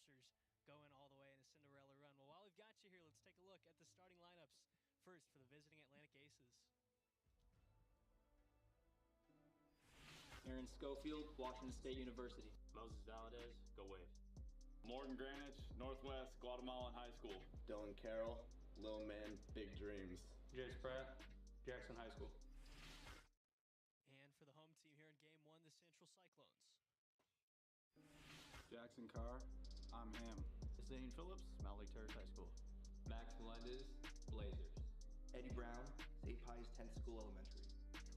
Enforcers going all the way in a Cinderella run. Well, while we've got you here, let's take a look at the starting lineups first for the visiting Atlantic Aces. Aaron Schofield, Washington State University. Moses Valadez, go Wave. Morgan Granich, Northwest Guatemalan High School. Dylan Carroll, Lil Man, Big Dreams. Jace Pratt, Jackson High School. And for the home team here in Game 1, the Central Cyclones. Jackson Carr, I'm Ham. Zane Phillips, Mount Lake Terrace High School. Max Melendez, Blazers. Eddie Brown, St. Pius 10th School Elementary.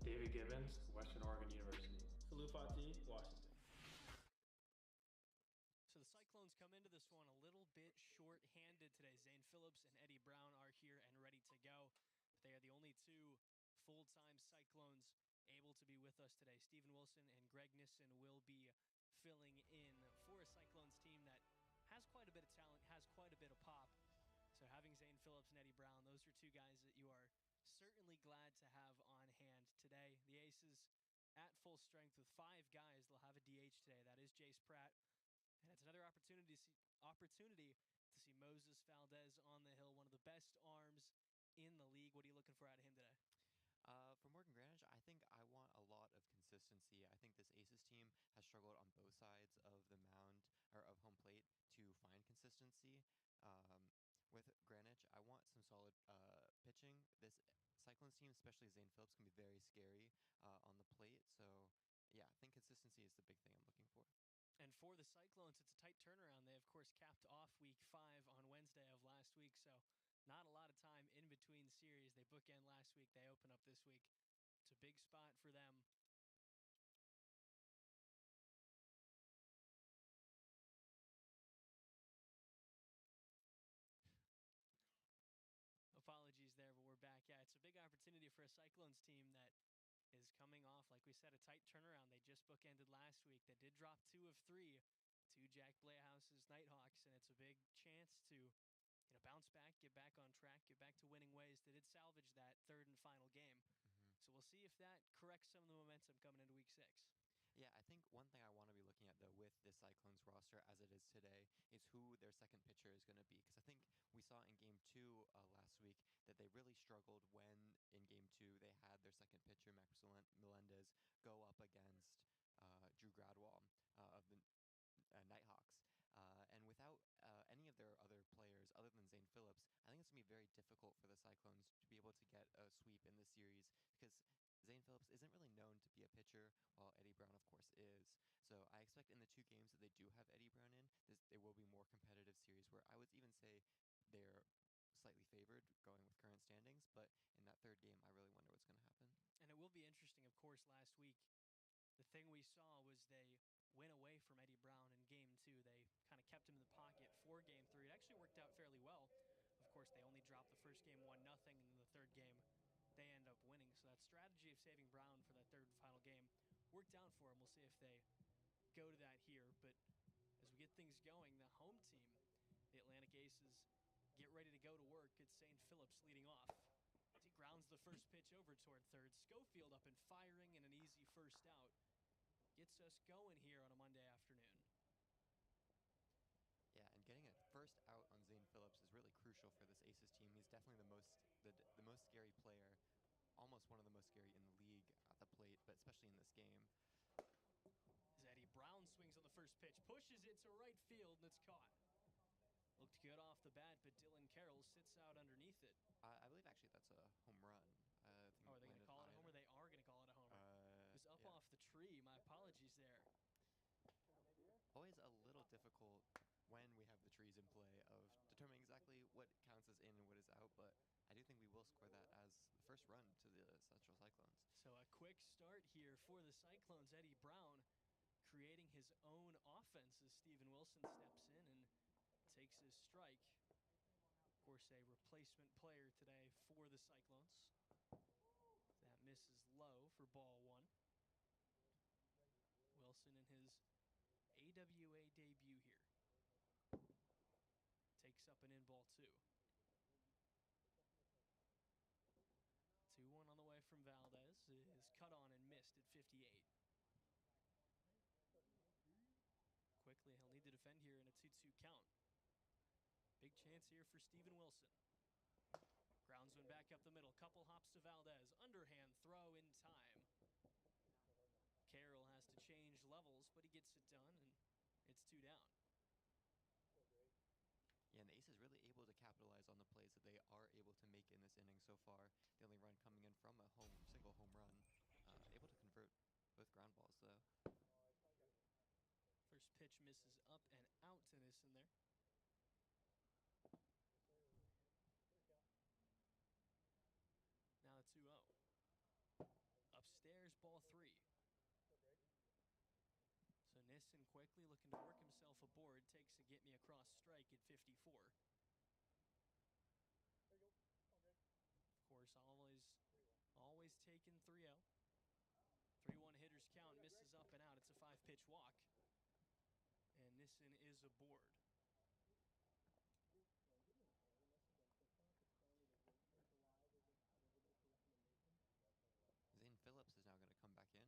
David Gibbons, Western Oregon University. Salou Fati, Washington. So the Cyclones come into this one a little bit short-handed today. Zane Phillips and Eddie Brown are here and ready to go. But they are the only two full-time Cyclones able to be with us today. Stephen Wilson and Greg Nissen will be filling in for a Cyclones team that has quite a bit of talent, has quite a bit of pop. So having Zane Phillips and Eddie Brown, those are two guys that you are certainly glad to have on hand today. The Aces at full strength with 5 guys. They'll have a DH today. That is Jace Pratt. And it's another opportunity to see Moses Valdez on the hill, one of the best arms in the league. What are you looking for out of him today? For Morgan Granich, I think I want a lot of consistency. I think this Aces team has struggled on both sides of the mound or of home plate to find consistency. With Granich, I want some solid pitching. This Cyclones team, especially Zane Phillips, can be very scary on the plate. So, yeah, I think consistency is the big thing I'm looking for. And for the Cyclones, it's a tight turnaround. They, of course, capped off Week 5 on Wednesday of last week, so not a lot of time in between series. They bookend last week. They open up this week. It's a big spot for them. Apologies there, but we're back. Yeah, it's a big opportunity for a Cyclones team that is coming off, like we said, a tight turnaround. They just bookended last week. They did drop 2 of 3 to Jack Blahouse's Nighthawks, and it's a big chance to bounce back, get back on track, get back to winning ways. They did salvage that third and final game. So we'll see if that corrects some of the momentum coming into Week 6. Yeah, I think one thing I want to be looking at, though, with this Cyclones roster as it is today is who their second pitcher is going to be. Because I think we saw in Game 2 last week that they really struggled when in Game 2 they had their second pitcher, Max Melendez, go up against Drew Gradwall of the Nighthawks. And without any of their other players other than Zane Phillips, I think it's going to be very difficult for the Cyclones to be able to get a sweep in this series because Zane Phillips isn't really known to be a pitcher, while Eddie Brown, of course, is. So I expect in the 2 games that they do have Eddie Brown in, there will be more competitive series where I would even say they're slightly favored going with current standings. But in that 3rd game, I really wonder what's going to happen. And it will be interesting, of course, last week. The thing we saw was they went away from Eddie Brown in Game 2. They kind of kept him in the pocket for Game 3. It actually worked out fairly well. Of course, they only dropped the first game 1-0, and in the 3rd game, they end up winning. So that strategy of saving Brown for that 3rd and final game worked out for them. We'll see if they go to that here. But as we get things going, the home team, the Atlantic Aces, get ready to go to work. It's Zane Phillips leading off. As he grounds the first pitch over toward 3rd. Schofield up and firing and an easy first out. Gets us going here on a Monday afternoon. Yeah, and getting a first out on Zane Phillips is really crucial for this Aces team. He's definitely the most scary player, almost one of the most scary in the league at the plate, but especially in this game. As Eddie Brown swings on the first pitch, pushes it to right field, and it's caught. Looked good off the bat, but Dylan Carroll sits out underneath it. I believe actually that's a home run. Are they going to call it a homer? They are going to call it a homer. It was up off the tree. My apologies there. Always a little difficult when we have the trees in play of determining exactly what counts as in and what is out, but I do think we will score that as the first run to the Central Cyclones. So a quick start here for the Cyclones. Eddie Brown creating his own offense as Stephen Wilson steps in and takes his strike. Of course, a replacement player today for the Cyclones. That misses low for ball 1. Wilson in his AWA debut here. Takes up an in ball 2. 2-1 on the way from Valdez. Is cut on and missed at 58. Quickly, he'll need to defend here in a 2-2 2-2 count. Big chance here for Steven Wilson. Grounds one back up the middle. Couple hops to Valdez. Underhand throw in time. Carroll has to change levels, but he gets it done, and it's 2 down. Yeah, and the Aces really able to capitalize on the plays that they are able to make in this inning so far. The only run coming in from a single home run. Able to convert both ground balls, though. First pitch misses up and out to Nissen there. Now a 2-0. Upstairs, ball 3. So Nissen quickly looking to work himself aboard. Takes a get me across strike at 54. Of course, always taking 3-0. 3-1 hitters count, misses up and out. It's a 5-pitch walk. And Nissen is aboard. Zane Phillips is now going to come back in.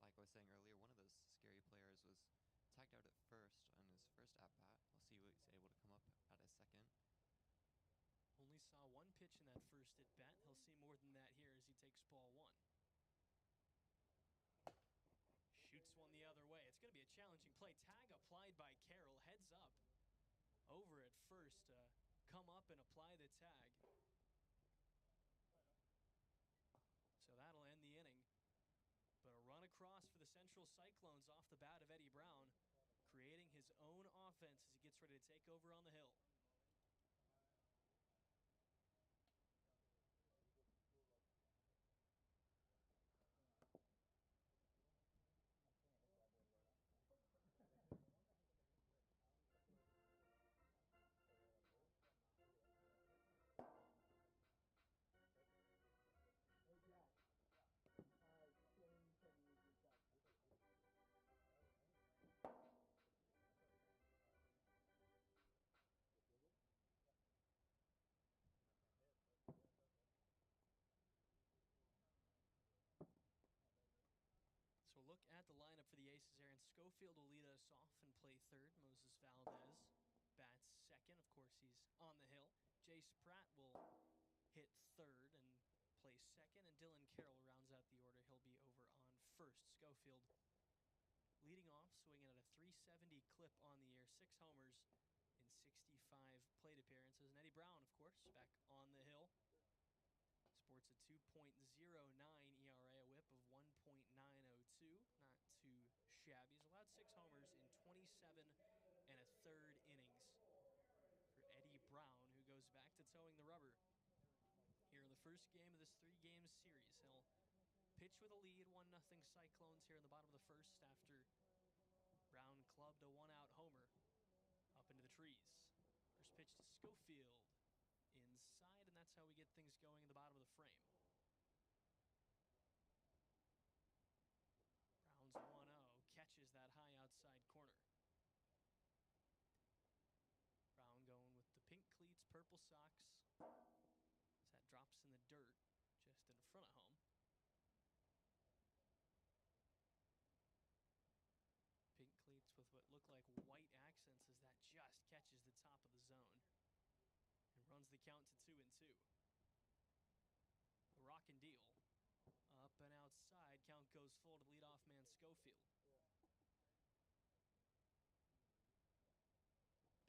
Like I was saying earlier, one of those scary players was tagged out at first on his first at-bat. We'll see what he's able to come up at his second. Only saw 1 pitch in that first at-bat. He'll see more than that here as he takes ball 1. Shoots one the other way. It's going to be a challenging play. Tag applied by Carroll. Heads up over at first. Come up and apply the tag. So that'll end the inning. But a run across for the Central Cyclones off the bat of Eddie Brown, creating his own offense as he gets ready to take over on the hill. So look at the lineup for the Aces. Aaron Schofield will lead us off and play third. Moses Valdez bats second. Of course, he's on the hill. Jace Pratt will hit third and play second. And Dylan Carroll rounds out the order. He'll be over on first. Schofield leading off, swinging at a 370 clip on the year. 6 homers in 65 plate appearances. And Eddie Brown, of course, back on the hill. Sports a 2.09 ERA, a whip of 1.902. Not too shabby. He's allowed 6 homers in 27 1/3 innings for Eddie Brown, who goes back to towing the rubber here in the first game of this 3-game series. He'll pitch with a lead, 1-0 Cyclones here in the bottom of the first after Brown clubbed a 1-out homer up into the trees. First pitch to Schofield. Inside, and that's how we get things going in the bottom of the frame. Brown's 1-0, catches that high outside corner. Brown going with the pink cleats, purple socks. As that drops in the dirt just in front of home. Pink cleats with what look like white accents as that just catches the top of the zone. And runs the count to 2-2. The rock and deal. Up and outside. Count goes full to leadoff man Schofield.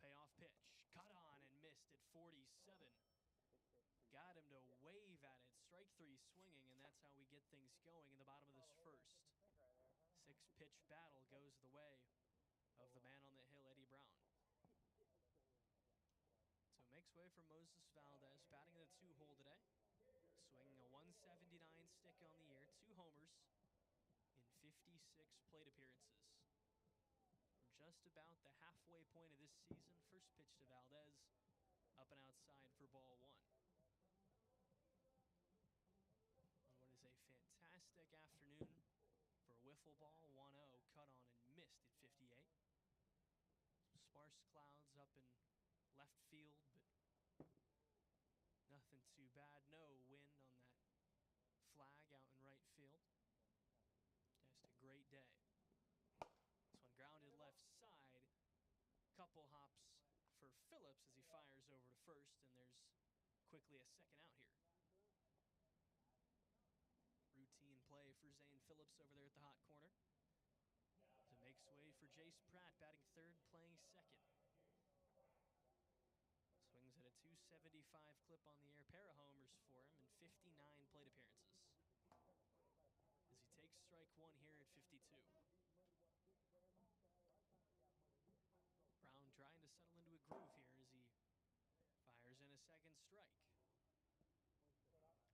Payoff pitch. Cut on and missed at 47. Got him to wave at it. Strike 3 swinging, and that's how we get things going in the bottom of this first. 6-pitch battle goes the way of the man on the hill, Eddie Brown. So it makes way for Moses Valdez, batting in the 2-hole today. Swinging a 179 stick on the year, 2 homers in 56 plate appearances. We're just about the halfway point of this season. First pitch to Valdez, up and outside for ball 1. On what is a fantastic afternoon for wiffle ball, 1-0, cut on and missed at 58. Some sparse clouds up in left field, but nothing too bad. No wind on that flag out in right field. Just a great day. This one grounded left side. couple hops for Phillips as he fires over to first, and there's quickly a second out here. Routine play for Zane Phillips over there at the hot corner. As it makes way for Jace Pratt, batting third, playing second. Swings at a 275 clip on the air, pair of homers for him, and 59 plate appearances. As he takes strike one here at 52. Brown trying to settle into a groove here as he fires in a second strike.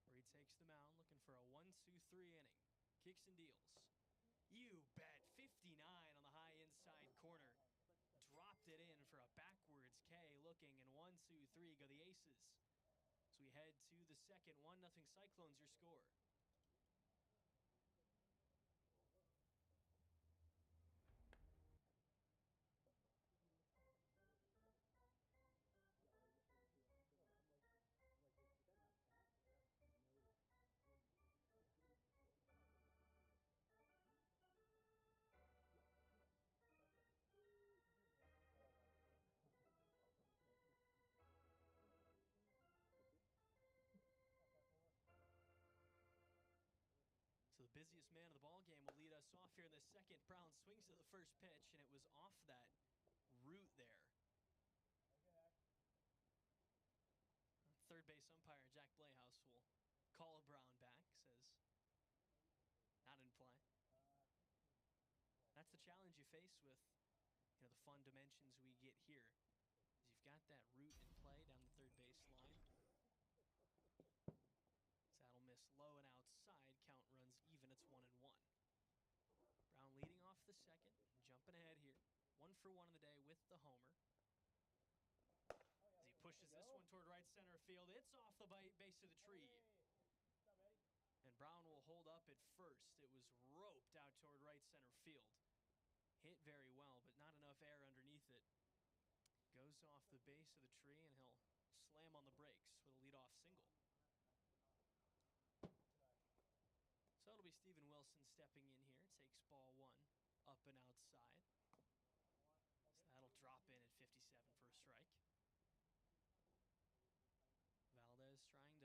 Where he takes the mound, looking for a 1-2-3 inning. Kicks and deals. You bet, 59 on the high inside corner. Dropped it in for a backwards K looking, and 1-2-3 go the Aces. So we head to the second, 1-0 Cyclones your score. So the busiest man of the ball game will lead us off here in the second. Brown swings to the first pitch, and it was off that root there. Third base umpire Jack Playhouse will call Brown back, says not in play. That's the challenge you face with, the fun dimensions we get here. Is you've got that root in play down the third base line. That'll miss low and outside. Count runs even. It's 1-1. Brown leading off the second. Jumping ahead here. 1 for 1 on the day with the homer. As he pushes this one toward right center field. It's off the base of the tree. And Brown will hold up at first. It was roped out toward right center field. Hit very well, but not enough air underneath it. Goes off the base of the tree, and he'll slam on the brakes with a leadoff single. So it'll be Steven Wilson stepping in here. Takes ball one, up and outside. So that'll drop in at 57 for a strike. Valdez trying to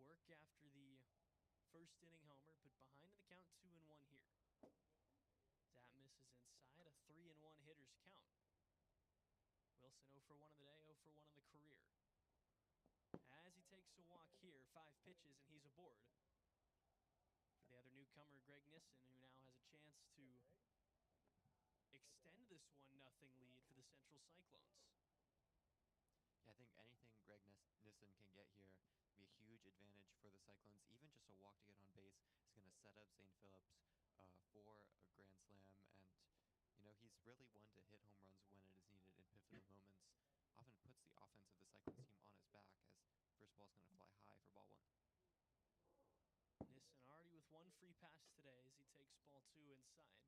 work after the first inning homer, but behind in the count, 2-1 here. That misses inside, a 3-1 hitter's count. Wilson 0 for 1 on the day, 0 for 1 on the career. As he takes a walk here, 5 pitches, and he's aboard. For the other newcomer, Greg Nissen, who now has a chance to extend this 1-0 lead for the Central Cyclones. Yeah, I think anything Greg Nissen can get here be a huge advantage for the Cyclones. Even just a walk to get on base is going to set up Zane Phillips for a grand slam, and he's really one to hit home runs when it is needed in pivotal moments. Often puts the offense of the Cyclones team on his back, as first ball's going to fly high for ball 1. Nissen already with 1 free pass today as he takes ball 2 inside.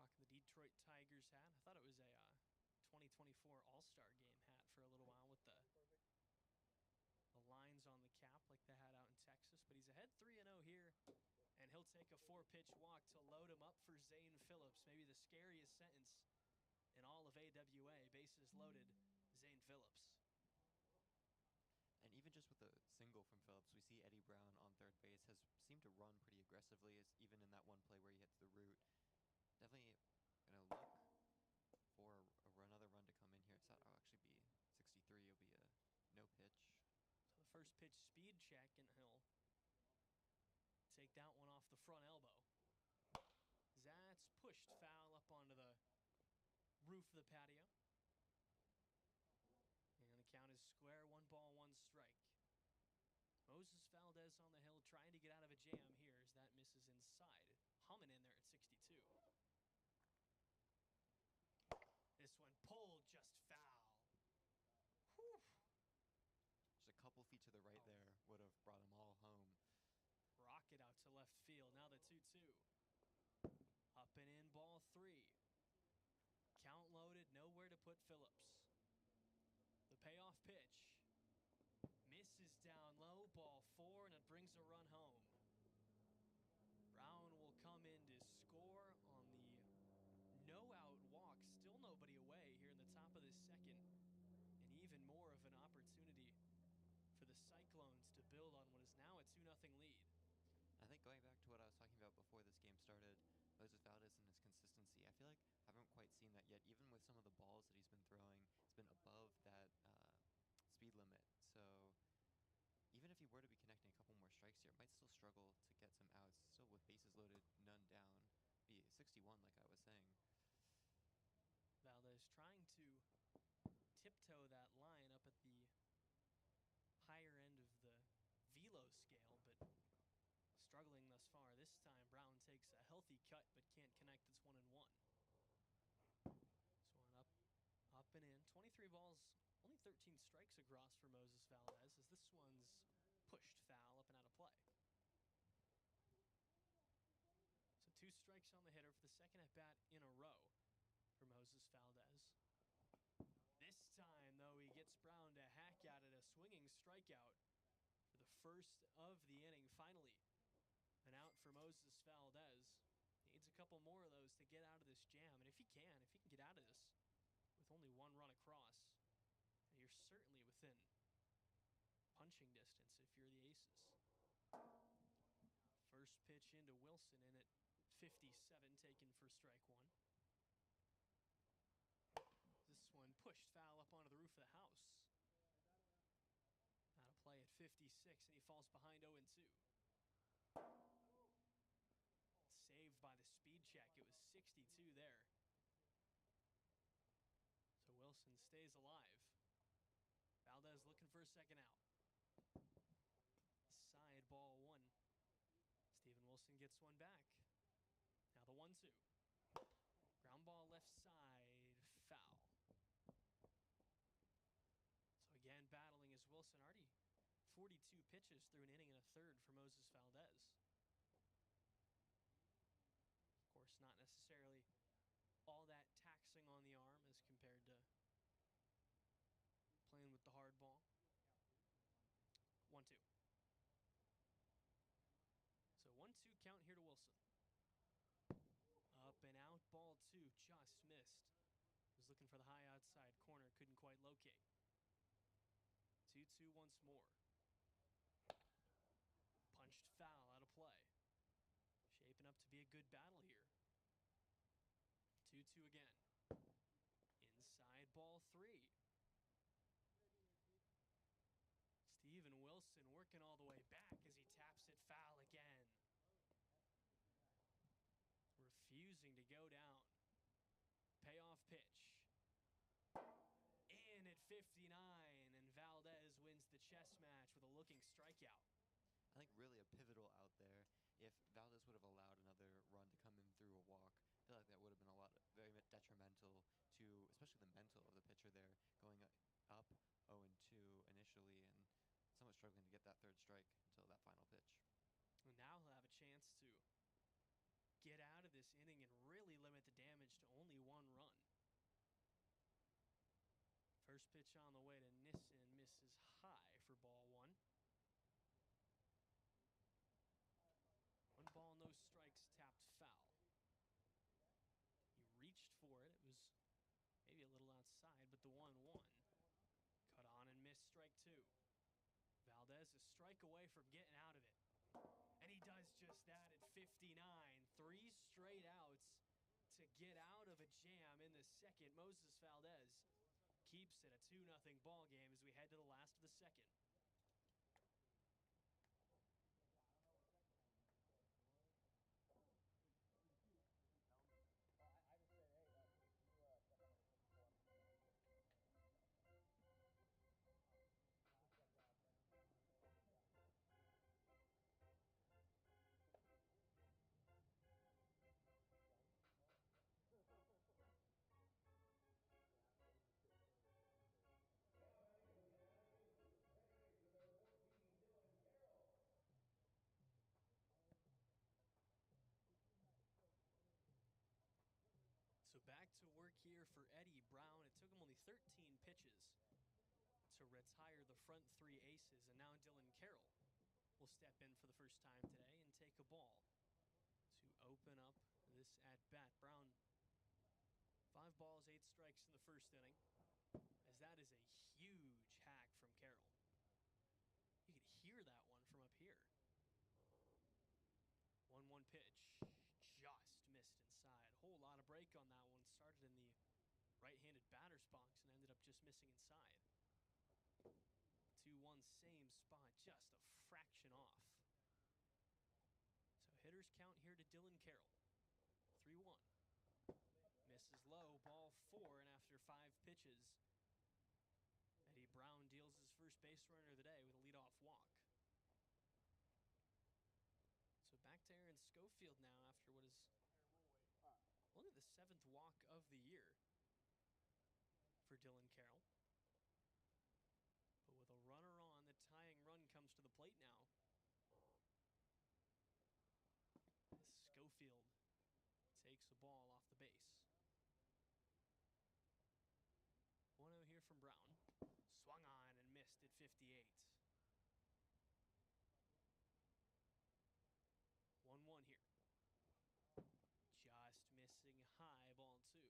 Rocking the Detroit Tigers hat. I thought it was a 2024 All-Star Game hat for a little while with the lines on the cap like they had out in Texas. But he's ahead 3-0 here, and he'll take a 4-pitch walk to load him up for Zane Phillips. Maybe the scariest sentence in all of AWA. Bases loaded, Zane Phillips. And even just with the single from Phillips, we see Eddie Brown on third base has seemed to run pretty aggressively, even in that one play where he hits the root. Definitely going to look for another run to come in here. It'll actually be 63. It'll be a no pitch. So the first pitch speed check, and he'll take that one off the front elbow. That's pushed foul up onto the roof of the patio. And the count is square, 1 ball, 1 strike. Moses Valdez on the hill trying to get out of a jam here as that misses inside. Humming in there at 62. This one pulled, just foul. Whew. Just a couple feet to the right there would have brought them all home. Rocket out to left field. Now the 2-2. Up and in, ball 3. Count loaded, nowhere to put Phillips. The payoff pitch. Misses down low, ball 4, and it brings a run home. Brown will come in to score on the going back to what I was talking about before this game started, Moses Valdez and his consistency, I feel like I haven't quite seen that yet. Even with some of the balls that he's been throwing, it's been above that speed limit. So even if he were to be connecting a couple more strikes here, might still struggle to get some outs. Still with bases loaded, none down. Be 61, like I was saying. Valdez trying to tiptoe that line up at the higher end of the velo scale, but struggling thus far. This time, Brown takes a healthy cut, but can't connect. It's 1-1. This one up and in. 23 balls, only 13 strikes across for Moses Valdez, as this one's pushed foul up and out of play. So 2 strikes on the hitter for the second at bat in a row for Moses Valdez. This time, though, he gets Brown to hack at it, a swinging strikeout for the first of the inning. Finally, an out for Moses Valdez. Needs a couple more of those to get out of this jam, and if he can get out of this with only 1 run across, you're certainly within punching distance if you're the Aces. First pitch into Wilson in at 57, taken for strike 1. This one pushed foul up onto the roof of the house. Out of play at 56, and he falls behind 0-2. Saved by the speed check. It was 62 there. So Wilson stays alive. Valdez looking for a second out. Side ball 1. Steven Wilson gets one back. Now the 1-2. Ground ball left side, foul. So again, battling is Wilson. Already 42 pitches through an inning and a third for Moses Valdez. Of course, not necessarily all that taxing on the arm as compared to playing with the hard ball. 1-2. So 1-2 count here to Wilson. Up and out, ball 2, just missed. Was looking for the high outside corner, couldn't quite locate. 2-2 once more. Punched foul out of play. Shaping up to be a good battle here. 2-2 again. Inside ball 3. Steven Wilson working all the way back as he taps it foul again. Refusing to go down. Payoff pitch. In at 59, and Valdez wins the chess match with a looking strikeout. I think really a pivotal out there. If Valdez would have allowed another run to come in through a walk, I feel like that would have been very detrimental to, especially the mental of the pitcher there, going up 0-2 initially and somewhat struggling to get that third strike until that final pitch. And now he'll have a chance to get out of this inning and really limit the damage to only 1 run. First pitch on the way to Nissen, misses high for ball 1. 1 ball, no strikes, tapped foul. He reached for it. It was maybe a little outside, but the 1-1. Cut on and missed, strike 2. Valdez a strike away from getting out of it. And he does just that at 59. 3 straight outs to get out of a jam in the second. Moses Valdez keeps it a 2-0 ball game as we head to the last of the second. So back to work here for Eddie Brown. It took him only 13 pitches to retire the front 3 aces, and now Dylan Carroll will step in for the first time today and take a ball to open up this at-bat. Brown, 5 balls, 8 strikes in the first inning, as that is a huge hack from Carroll. You could hear that one from up here. break on that one. Started in the right-handed batter's box and ended up just missing inside. 2-1, same spot, just a fraction off. So hitters count here to Dylan Carroll. 3-1. Misses low, ball 4, and after 5 pitches, Eddie Brown deals his first base runner of the day with a leadoff walk. So back to Aaron Schofield now after what is only the 7th walk of the year for Dylan Carroll. But with a runner on, the tying run comes to the plate now. Schofield takes the ball off the base. 1-0 here from Brown. Swung on and missed at 58. 1-1 here. Just missing high, ball 2.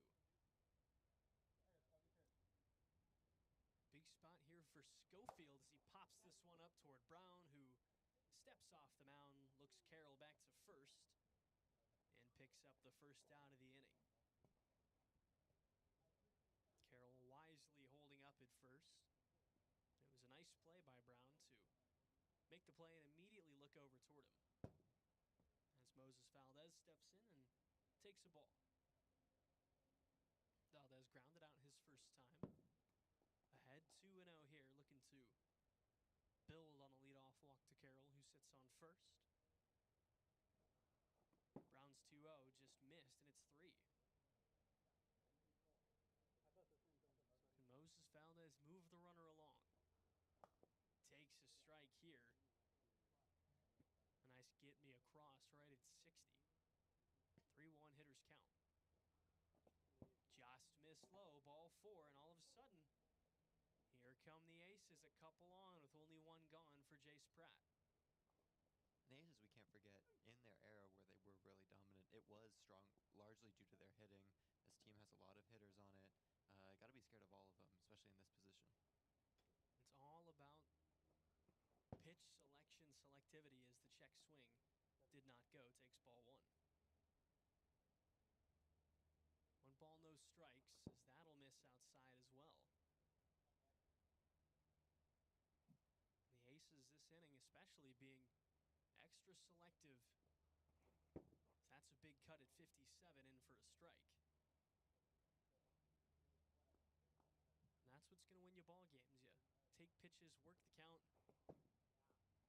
Big spot here for Schofield as he pops this one up toward Brown, who steps off the mound, looks Carroll back to first, and picks up the first out of the inning. Carroll wisely holding up at first. It was a nice play by Brown to make the play and immediately look over toward him, as Moses Valdez steps in and takes a ball. Valdez grounded out his first time. Ahead 2-0 here, looking to build on a leadoff walk to Carroll, who sits on first. Brown's 2-0 just missed, and it's 3. Can Moses Valdez move the runner along? Takes a strike here. A nice get me across right at 60. 3-1 hitters count. Just missed low, ball 4, and all of a sudden, here come the Aces, a couple on with only 1 gone for Jace Pratt. And the Aces, we can't forget, in their era where they were really dominant, it was strong largely due to their hitting. This team has a lot of hitters on it. Got to be scared of all of them, especially in this position. It's all about pitch selection, selectivity, as the check swing did not go. Takes ball 1. 1 ball, no strikes, as that'll miss outside as well. The Aces this inning especially being extra selective. That's a big cut at 57 in for a strike. And that's what's going to win you ball games. You take pitches, work the count.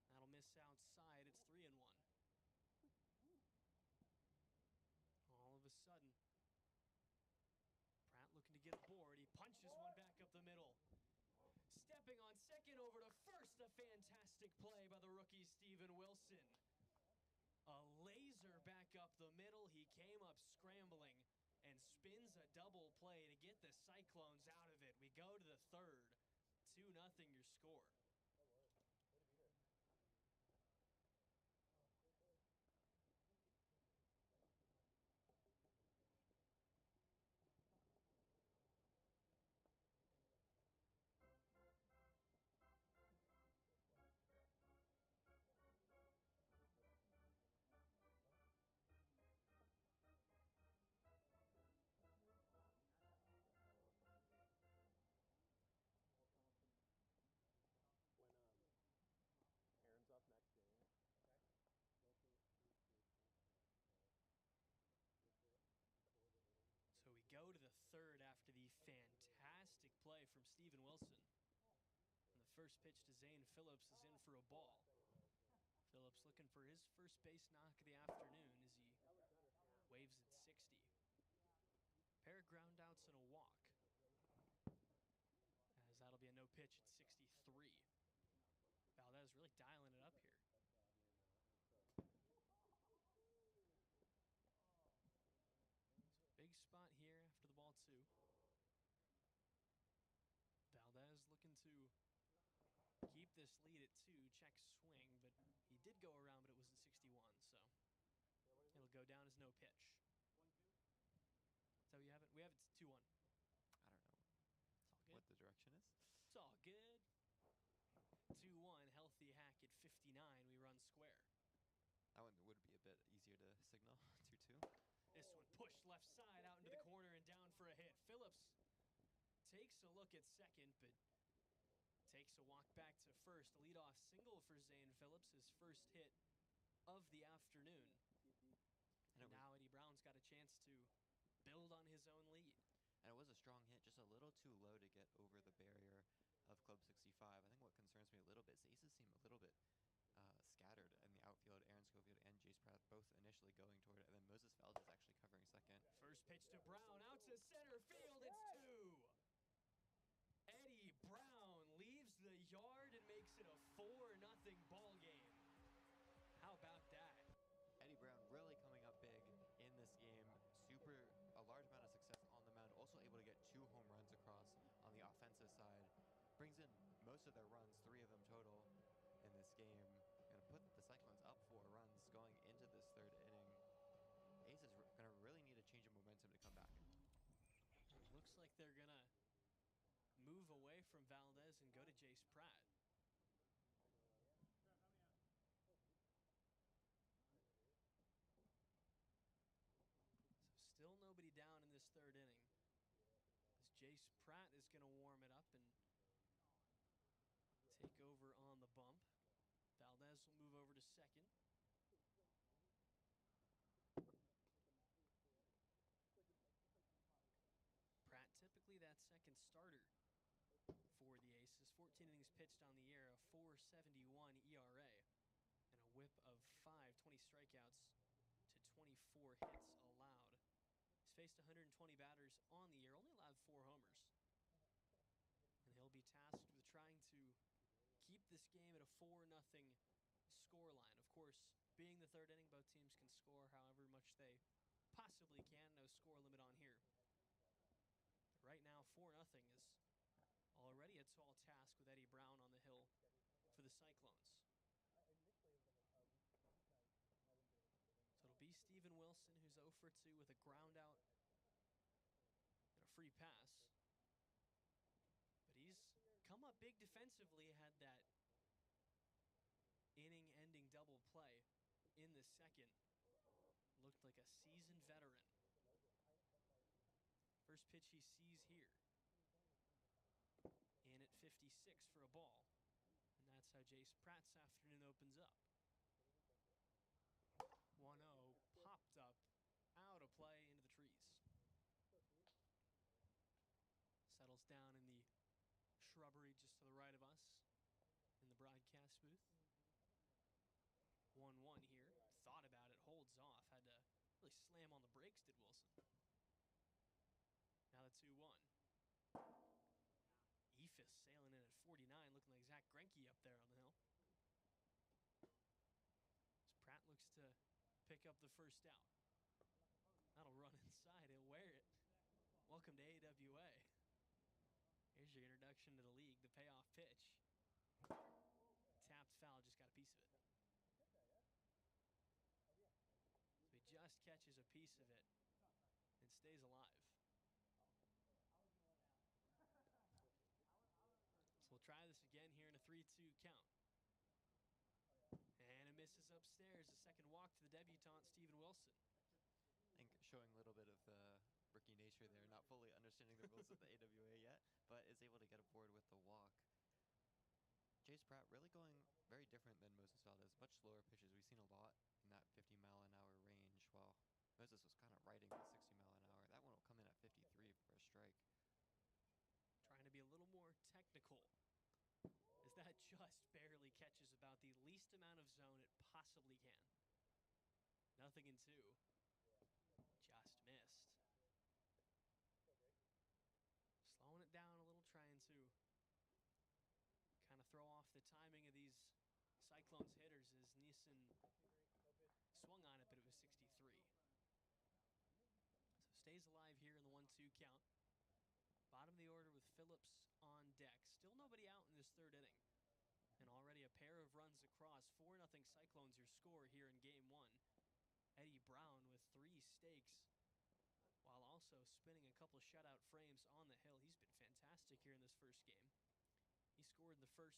That'll miss outside. It's 3-1. All of a sudden, Pratt looking to get aboard. He punches one back up the middle. Stepping on second over to first, a fantastic play by the rookie Steven Wilson. A laser back up the middle. He came up scrambling and spins a double play to get the Cyclones out of it. We go to the 3rd. 2-0 your score. Aaron's up next game. So we go to the 3rd after the fantastic play from Steven Wilson. And the first pitch to Zane Phillips is in for a ball. Phillips looking for his first base knock of the afternoon as he waves at 60. Pair of ground outs and a walk, as that'll be a no pitch at 63. Valdez really dialing it up here. Big spot here after the ball 2. Valdez looking to keep this lead at 2. Check swing, but he did go around, but it was at 61, so it'll go down as no pitch. So we have it. We have it 2-1. I don't know It's all good. what the direction is. It's all good. 2-1, healthy hack at 59. We run square. That one would be a bit easier to signal. 2-2. This one Pushed left side out into the corner and down for a hit. Phillips takes a look at second, but takes a walk back to first. A leadoff single for Zane Phillips, his first hit of the afternoon. And now Eddie Brown's got a chance to build on his own lead. And it was a strong hit, just a little too low to get over the barrier of Club 65. I think what concerns me a little bit is the aces seem a little bit scattered in the outfield. Aaron Schofield and Jace Pratt both initially going toward it, and then Moses Valdez actually covering second. First pitch to Brown, out to center field, it's 2. Eddie Brown leaves the yard and makes it a 4-0 ball game. How about that? Eddie Brown really coming up big in this game. A large amount of success on the mound. Also able to get 2 home runs across on the offensive side. Brings in most of their runs, 3 of them total in this game. Going to put the Cyclones up 4 runs going into this 3rd inning. Ace is going to really need a change of momentum to come back. It looks like they're going to move away from Valdez and go to Jace Pratt. Still nobody down in this 3rd inning, as Jace Pratt is going to warm it up and take over on the bump. Valdez will move over to second. Pratt typically that second starter for the Aces. 14 innings pitched on the year, a 4.71 ERA, and a whip of 5, 20 strikeouts to 24 hits allowed. He's faced 120 batters on the year, only allowed 4 homers. And he'll be tasked with trying to keep this game at a 4-0 scoreline. Of course, being the 3rd inning, both teams can score however much they possibly can. No score limit on here. But right now, 4-0 is already a tall task with Eddie Brown on the hill for the Cyclones. So it'll be Steven Wilson, who's 0 for 2 with a ground out and a free pass. But he's come up big defensively, had that inning-ending double play in the 2nd. Looked like a seasoned veteran. First pitch he sees here. In at 56 for a ball. And that's how Jace Pratt's afternoon opens up. 1-0 popped up, out of play into the trees. Settles down in the shrubbery just to the right of us in the broadcast booth. 1-1 here. Thought about it, holds off. Had to really slam on the brakes, did Wilson. Now the 2-1. Ephus sailing in at 49, looking like Zach Greinke up there on the hill. As Pratt looks to pick up the first out. That'll run inside. He'll wear it. Welcome to AWA. Here's your introduction to the league. The payoff pitch. Tapped foul, just got a piece of it. So he just catches a piece of it and stays alive. So we'll try this again here in a 3-2 count. And it misses upstairs. A second walk to the debutant, Steven Wilson. I think showing a little bit of the rookie nature there, not fully understanding the rules of the AWA yet, but is able to get aboard with the walk. Jace Pratt really going very different than Moses Valdez. Much slower pitches. We've seen a lot in that 50-mile-an-hour range, while Moses was kind of riding the 60-mile-an-hour. That one will come in at 53 for a strike. Trying to be a little more technical, as that just barely catches about the least amount of zone it possibly can. 0-2. Just missed. Slowing it down a little, trying to kind of throw off the timing of these Cyclones hitters as Neeson swung on it, but it was 63. So stays alive here in the 1-2 count. Bottom of the order with Phillips on deck. Still nobody out in this 3rd inning. And already a pair of runs across. 4-0 Cyclones, your score here in game 1. Eddie Brown with 3 stakes, while also spinning a couple of shutout frames on the hill. He's been fantastic here in this first game. He scored in the first,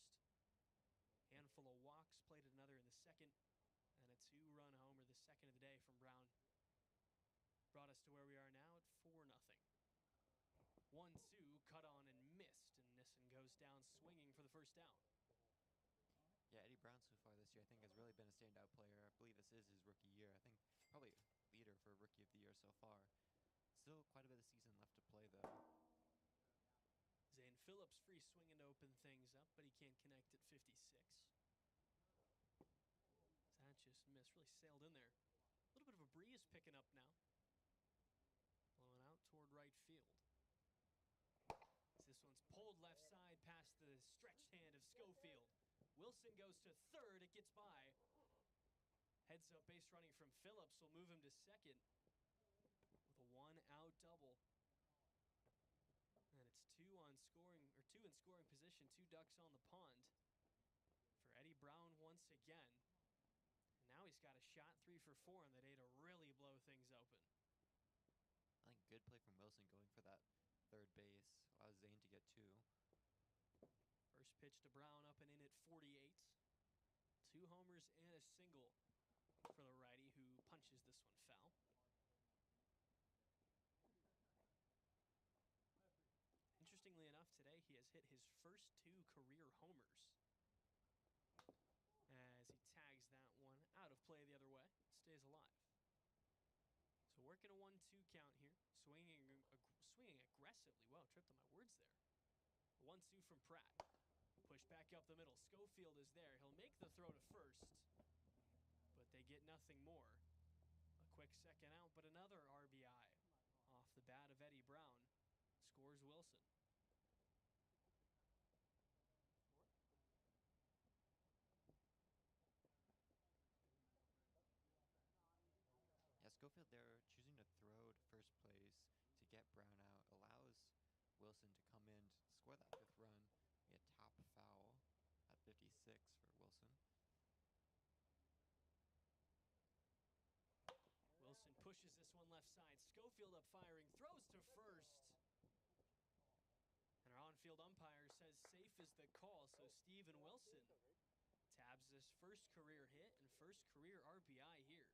handful of walks, played another in the 2nd, and a 2-run homer, the 2nd of the day from Brown. Brought us to where down, swinging for the first down. Yeah, Eddie Brown so far this year, I think, has really been a standout player. I believe this is his rookie year. I think probably leader for Rookie of the Year so far. Still quite a bit of season left to play, though. Zane Phillips free swinging to open things up, but he can't connect at 56. That just missed, really sailed in there. A little bit of a breeze picking up now. Blowing out toward right field. This one's pulled left side past the stretched hand of Schofield. Wilson goes to third, it gets by. Heads up base running from Phillips will move him to second with a 1-out double. And it's two in scoring position, 2 ducks on the pond for Eddie Brown once again. And now he's got a shot 3 for 4 on the day to really blow things open. I think good play from Wilson going for that third base. Allows Zane to get 2. First pitch to Brown up and in at 48. 2 homers and a single for the righty, who punches this one foul. Interestingly enough, today he has hit his first 2 career homers as he tags that one out of play the other way. Stays alive. So working a 1-2 count here. Swinging aggressively. Wow, tripped on my words there. A 1-2 from Pratt. Push back up the middle. Schofield is there. He'll make the throw to first, but they get nothing more. A quick second out, but another RBI off the bat of Eddie Brown. Scores Wilson. Yeah, Schofield there choosing to throw to first place to get Brown out allows Wilson to come in to score that 5th run. A top foul at 56 for Wilson. Wilson pushes this one left side. Schofield up firing, throws to first. And our on-field umpire says safe is the call, so Steven Wilson tabs this first career hit and first career RBI here.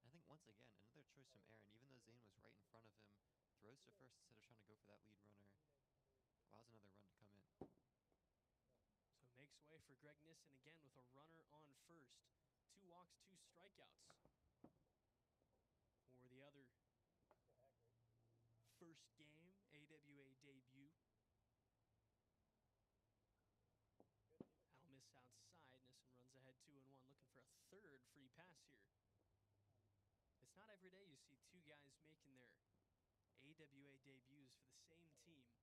I think once again, another choice from Aaron, even though Zane was right in front of him, throws to first instead of trying to go for that lead runner. Allows another run to come in. So makes way for Greg Nissen again with a runner on first. 2 walks, 2 strikeouts. For the other first game, AWA debut. That'll miss outside. Nissen runs ahead 2-1, looking for a third free pass here. It's not every day you see 2 guys making their AWA debuts for the same team in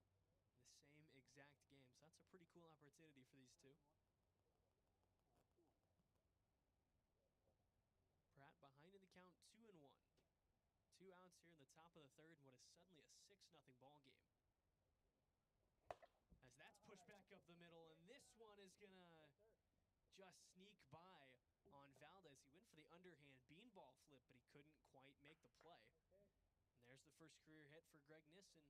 the same exact game. So that's a pretty cool opportunity for these 2. Pratt behind in the count, 2-1. 2 outs here in the top of the third, and what is suddenly a 6-0 ball game. As that's pushed back up the middle, and this one is gonna just sneak by on Valdez. He went for the underhand beanball flip, but he couldn't quite make the play. And there's the first career hit for Greg Nissen.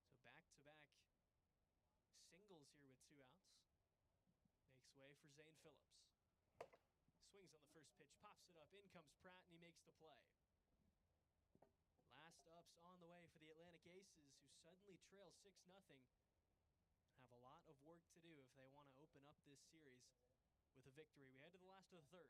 So back-to-back singles here with 2 outs. Makes way for Zane Phillips. Swings on the first pitch, pops it up. In comes Pratt, and he makes the play. Last ups on the way for the Atlantic Aces, who suddenly trail 6-0. Have a lot of work to do if they want to open up this series with a victory. We head to the last of the third.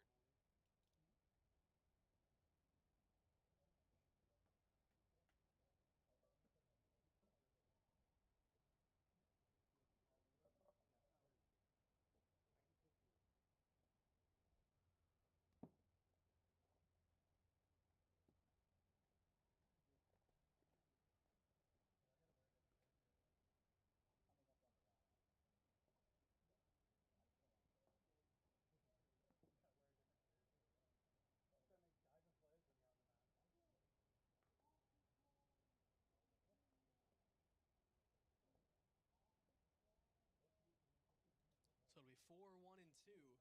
So it'll be 4-1-2 here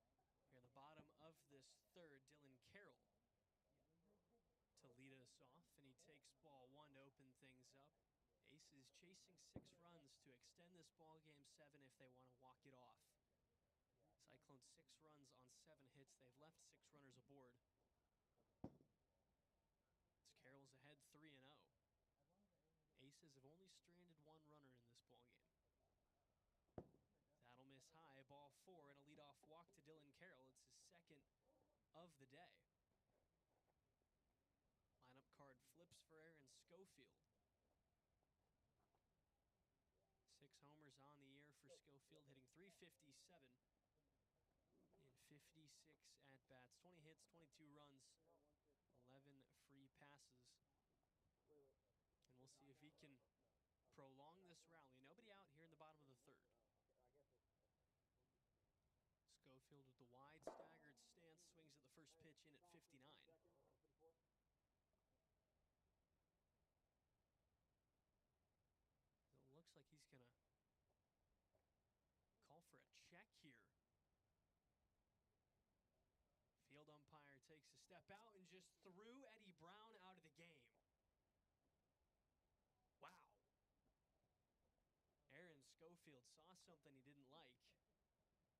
in the bottom of this third. Dylan Carroll to lead us off, and he takes ball 1 to open things up. Aces chasing 6 runs to extend this ball game 7 if they want to walk it off. Cyclones 6 runs on 7 hits. They've left 6 runners aboard. As Carroll's ahead 3-0. Aces have only stranded 1 runner in this ball game. ball 4 and a leadoff walk to Dylan Carroll. It's his second of the day. Lineup card flips for Aaron Schofield. 6 homers on the year for Schofield, hitting .357 in 56 at-bats. 20 hits, 22 runs, 11 free passes. And we'll see if he can prolong this rally. Nobody out here in the bottom of the 3rd. Schofield with the wide staggered stance, swings at the first pitch in at 59. It looks like he's going to call for a check here. Field umpire takes a step out and just threw Eddie Brown out of the game. Wow. Aaron Schofield saw something he didn't like.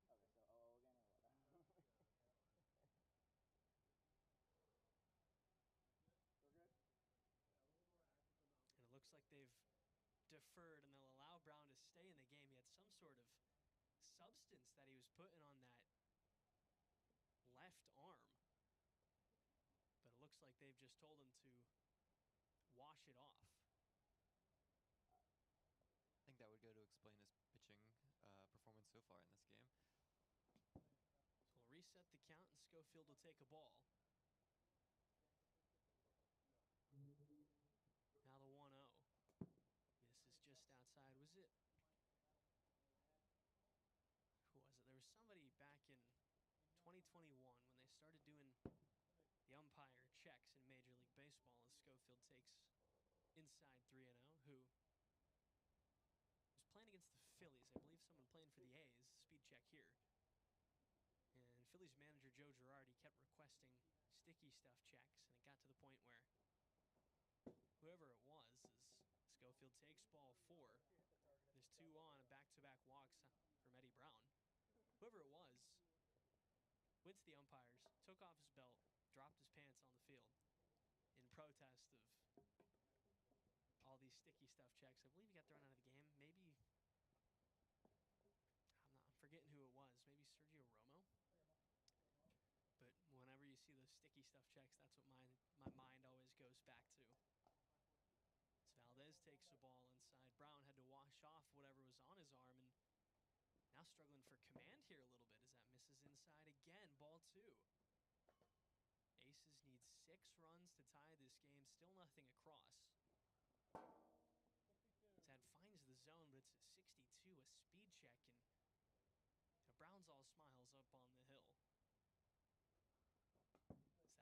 Okay, so again or what? We're good? And it looks like they've deferred and they'll allow Brown to stay in the game. He had some sort of substance that he was putting on that left arm. But it looks like they've just told him to wash it off. I think that would go to explain his pitching performance so far in this game. So we'll reset the count and Schofield will take a ball. Now the 1-0. This is just outside. Was it? Who was it? There was somebody back in 2021 when they started doing the umpire checks in Major League Baseball as Schofield takes inside 3-0, who was playing against the Phillies. I believe someone playing for the A's. Speed check here. And Phillies manager Joe Girardi kept requesting sticky stuff checks, and it got to the point where whoever it was, as Schofield takes ball 4. There's 2 on and back-to-back walks from Eddie Brown. Whoever it was went to the umpires, took off his belt, dropped his pants on the field in protest of all these sticky stuff checks. I believe he got thrown out of the game. Maybe, I'm forgetting who it was. Maybe Sergio Romo. But whenever you see those sticky stuff checks, that's what my mind always goes back to. As Valdez takes the ball inside, Brown had to wash off whatever was on his arm, and now struggling for command here a little bit as that misses inside again. Ball 2. Aces need 6 runs to tie this game. Still nothing across. Zad finds the zone, but it's at 62, a speed check, and Brown's all smiles up on the hill.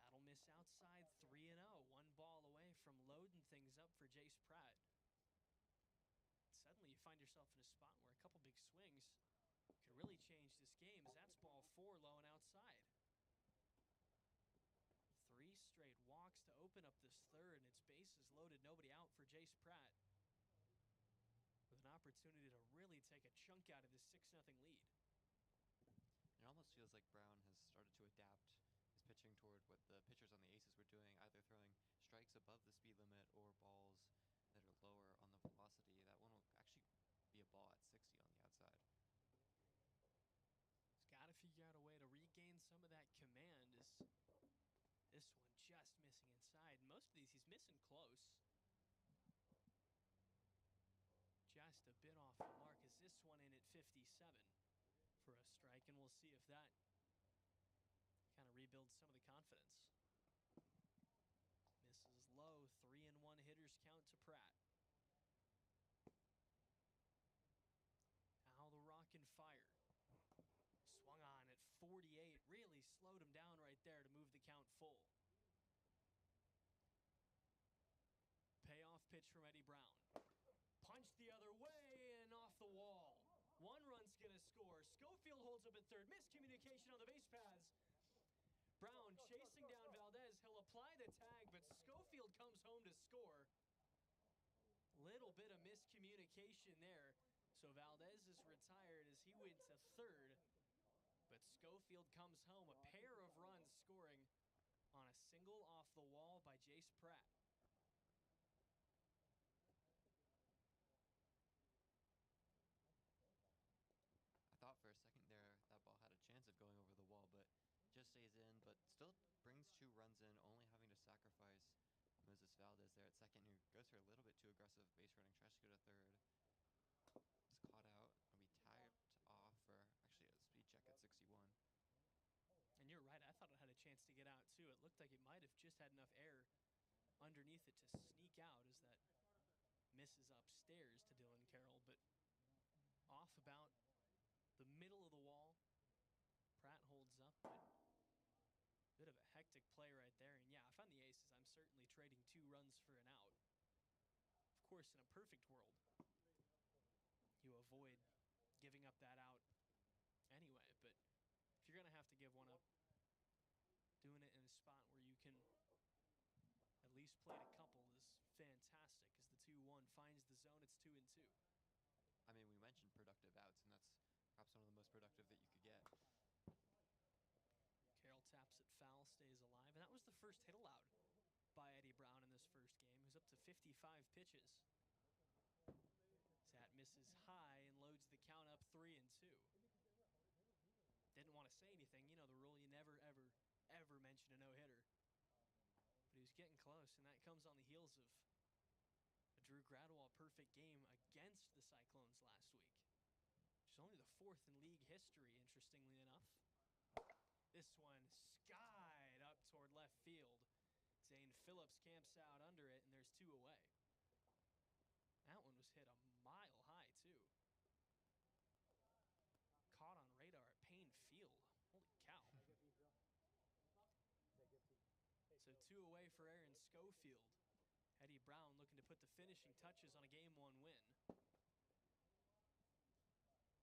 That'll miss outside. 3-0. 1 ball away from loading things up for Jace Pratt. Suddenly you find yourself in a spot where a couple big swings could really change this game, as that's ball 4 low and outside. 3 straight walks to open up this 3rd, and it's bases loaded, nobody out for Jace Pratt, with an opportunity to really take a chunk out of this 6-0 lead. It almost feels like Brown has started to adapt his pitching toward what the pitchers on the Aces were doing, either throwing strikes above the speed limit or balls that are lower on the velocity. That one will actually be a ball at 60 on the outside. He's got to figure out a way to regain some of that command. As this one just missing inside. Most of these he's missing close. Just a bit off the mark as this one in at 57 for a strike, and we'll see if that kind of rebuilds some of the confidence. Misses low. 3-1 hitters count to Pratt. Now the rockin' fire. Swung on at 48. Really slowed him down right there to move the count full. Payoff pitch from Eddie Brown. Punched the other way and off the wall. 1 run's gonna score. Schofield holds up at 3rd. Miscommunication on the base paths. Brown chasing down Valdez. He'll apply the tag, but Schofield comes home to score. Little bit of miscommunication there. So Valdez is retired as he went to 3rd. But Schofield comes home. A pair of runs scoring on a single off the wall by Jace Pratt. I thought for a second there runs in, only having to sacrifice Moses Valdez there at second, who goes for a little bit too aggressive base running, tries to go to third. It's caught out. It'll be tapped off for actually a speed check at 61. And you're right, I thought it had a chance to get out too. It looked like it might have just had enough air underneath it to sneak out as that misses upstairs to Dylan Carroll, but off about the middle of the wall. Pratt holds up, but bit of a hectic play right there. And yeah, if I'm the Aces, I'm certainly trading 2 runs for an out. Of course, in a perfect world, you avoid giving up that out anyway, but if you're going to have to give one up, doing it in a spot where you can at least play a couple is fantastic. As the 2-1 finds the zone, it's 2-2. I mean, we mentioned productive outs, and that's perhaps one of the most productive that you could get. Carroll taps it foul, stays alive, and that was the first hit allowed by Eddie Brown in this first game, who's up to 55 pitches. Zat misses high and loads the count up 3-2. Didn't want to say anything. You know the rule, you never, ever mention a no-hitter. But he was getting close, and that comes on the heels of a Drew Gradwell perfect game against the Cyclones last week, which is only the 4th in league history, interestingly enough. This one skied up toward left field. Zane Phillips camps out under it, and there's 2 away. That one was hit a mile high, too. Caught on radar at Payne Field. Holy cow. So 2 away for Aaron Schofield. Eddie Brown looking to put the finishing touches on a Game 1 win.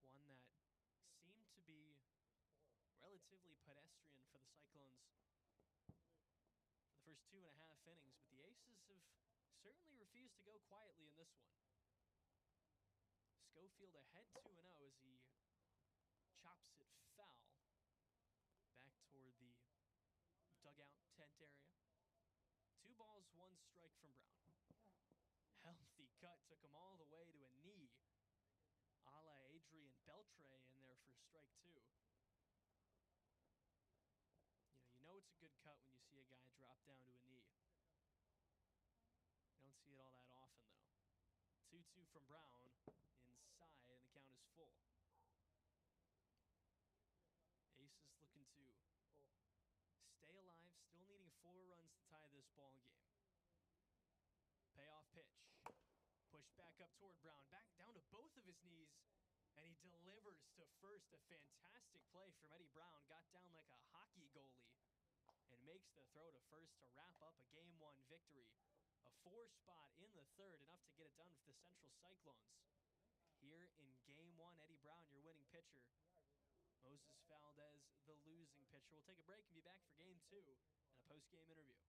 One that seemed to be relatively pedestrian for the Cyclones for the first 2.5 innings, but the Aces have certainly refused to go quietly in this one. Schofield ahead 2-0 as he chops it foul back toward the dugout tent area. 2 balls, 1 strike from Brown. Healthy cut, took him all the way to a knee. A la Adrian Beltre in there for strike 2. You know it's a good cut when you see a guy drop down to a knee. You don't see it all that often, though. 2-2 from Brown, inside, and the count is full. Aces looking to stay alive, still needing 4 runs to tie this ball game. Payoff pitch. Pushed back up toward Brown, back down to both of his knees, and he delivers to first. A fantastic play from Eddie Brown. Got down like a hockey goalie and makes the throw to first to wrap up a Game 1 victory. A 4 spot in the 3rd, enough to get it done for the Central Cyclones. Here in Game 1, Eddie Brown, your winning pitcher. Moses Valdez, the losing pitcher. We'll take a break and be back for Game 2 and a post-game interview.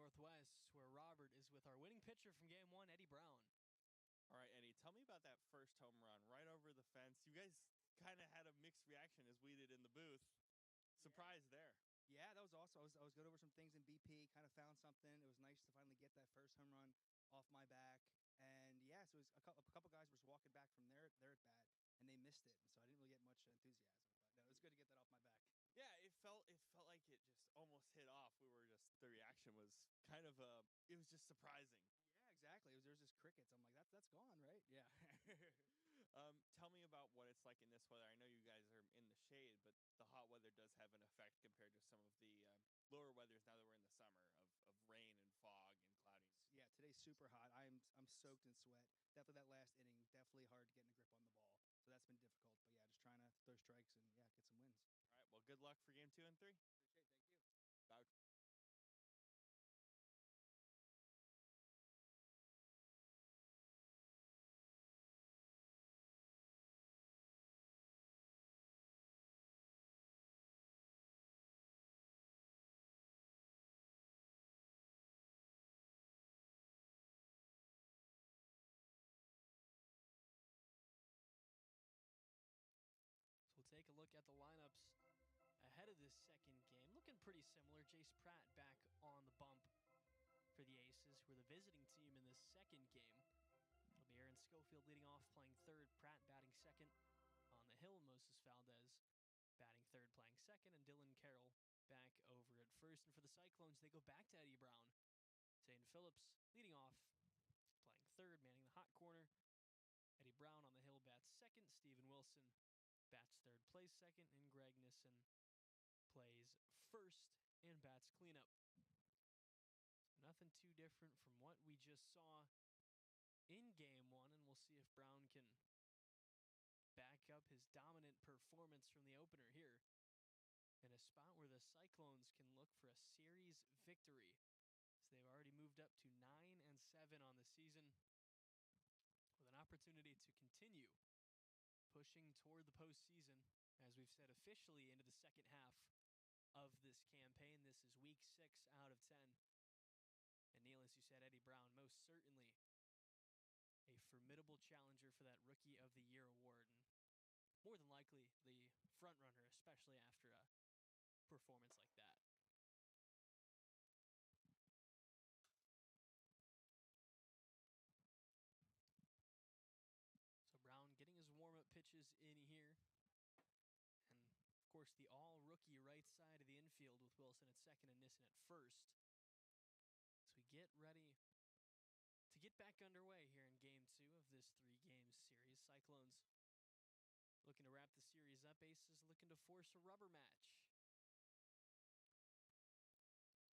Northwest, where Robert is with our winning pitcher from Game 1, Eddie Brown. All right, Eddie, tell me about that first home run right over the fence. You guys kind of had a mixed reaction as we did in the booth. Surprise there. Yeah, that was awesome. I was going over some things in BP, kind of found something. It was nice to finally get that first home run off my back. And yeah, so it was a couple guys were just walking back from their at bat, and they missed it. So I didn't really get much enthusiasm. But no, it was good to get that off my back. Yeah, it felt like it just almost hit off. The reaction was kind of it was just surprising. Yeah, exactly. There was just crickets. I'm like, that's gone, right? Yeah. Tell me about what it's like in this weather. I know you guys are in the shade, but the hot weather does have an effect compared to some of the lower weathers now that we're in the summer of rain and fog and cloudiness. Yeah, today's super hot. I'm soaked in sweat. Definitely that last inning, definitely hard to get a grip on the ball. So that's been difficult. But yeah, just trying to throw strikes and yeah, get some wins. All right. Well, good luck for game 2 and 3. Appreciate it. Thank you. Bye. So we'll take a look at the lineups ahead of this second game. Looking pretty similar. Jace Pratt back on the bump for the Aces, who are the visiting team in this second game. It'll be Aaron Schofield leading off, playing third. Pratt batting second. On the hill, Moses Valdez batting third, playing second. And Dylan Carroll back over at first. And for the Cyclones, they go back to Eddie Brown. Zane Phillips leading off, playing third, manning the hot corner. Eddie Brown on the hill bats second. Steven Wilson bats third, plays second. And Greg Nissen plays first and bats cleanup. So nothing too different from what we just saw in Game 1, and we'll see if Brown can back up his dominant performance from the opener here in a spot where the Cyclones can look for a series victory. So they've already moved up to 9-7 on the season, with an opportunity to continue pushing toward the postseason, as we've said, officially into the second half of this campaign. This is week 6 out of 10. And Neil, as you said, Eddie Brown, most certainly a formidable challenger for that Rookie of the Year award, and more than likely the front runner, especially after a performance like that. So Brown getting his warm-up pitches in here. And, of course, the all-rookie right side of the infield with Wilson at second and Nissen at first. So we get ready to get back underway here in Game 2 of this 3-game series. Cyclones looking to wrap the series up. Aces looking to force a rubber match.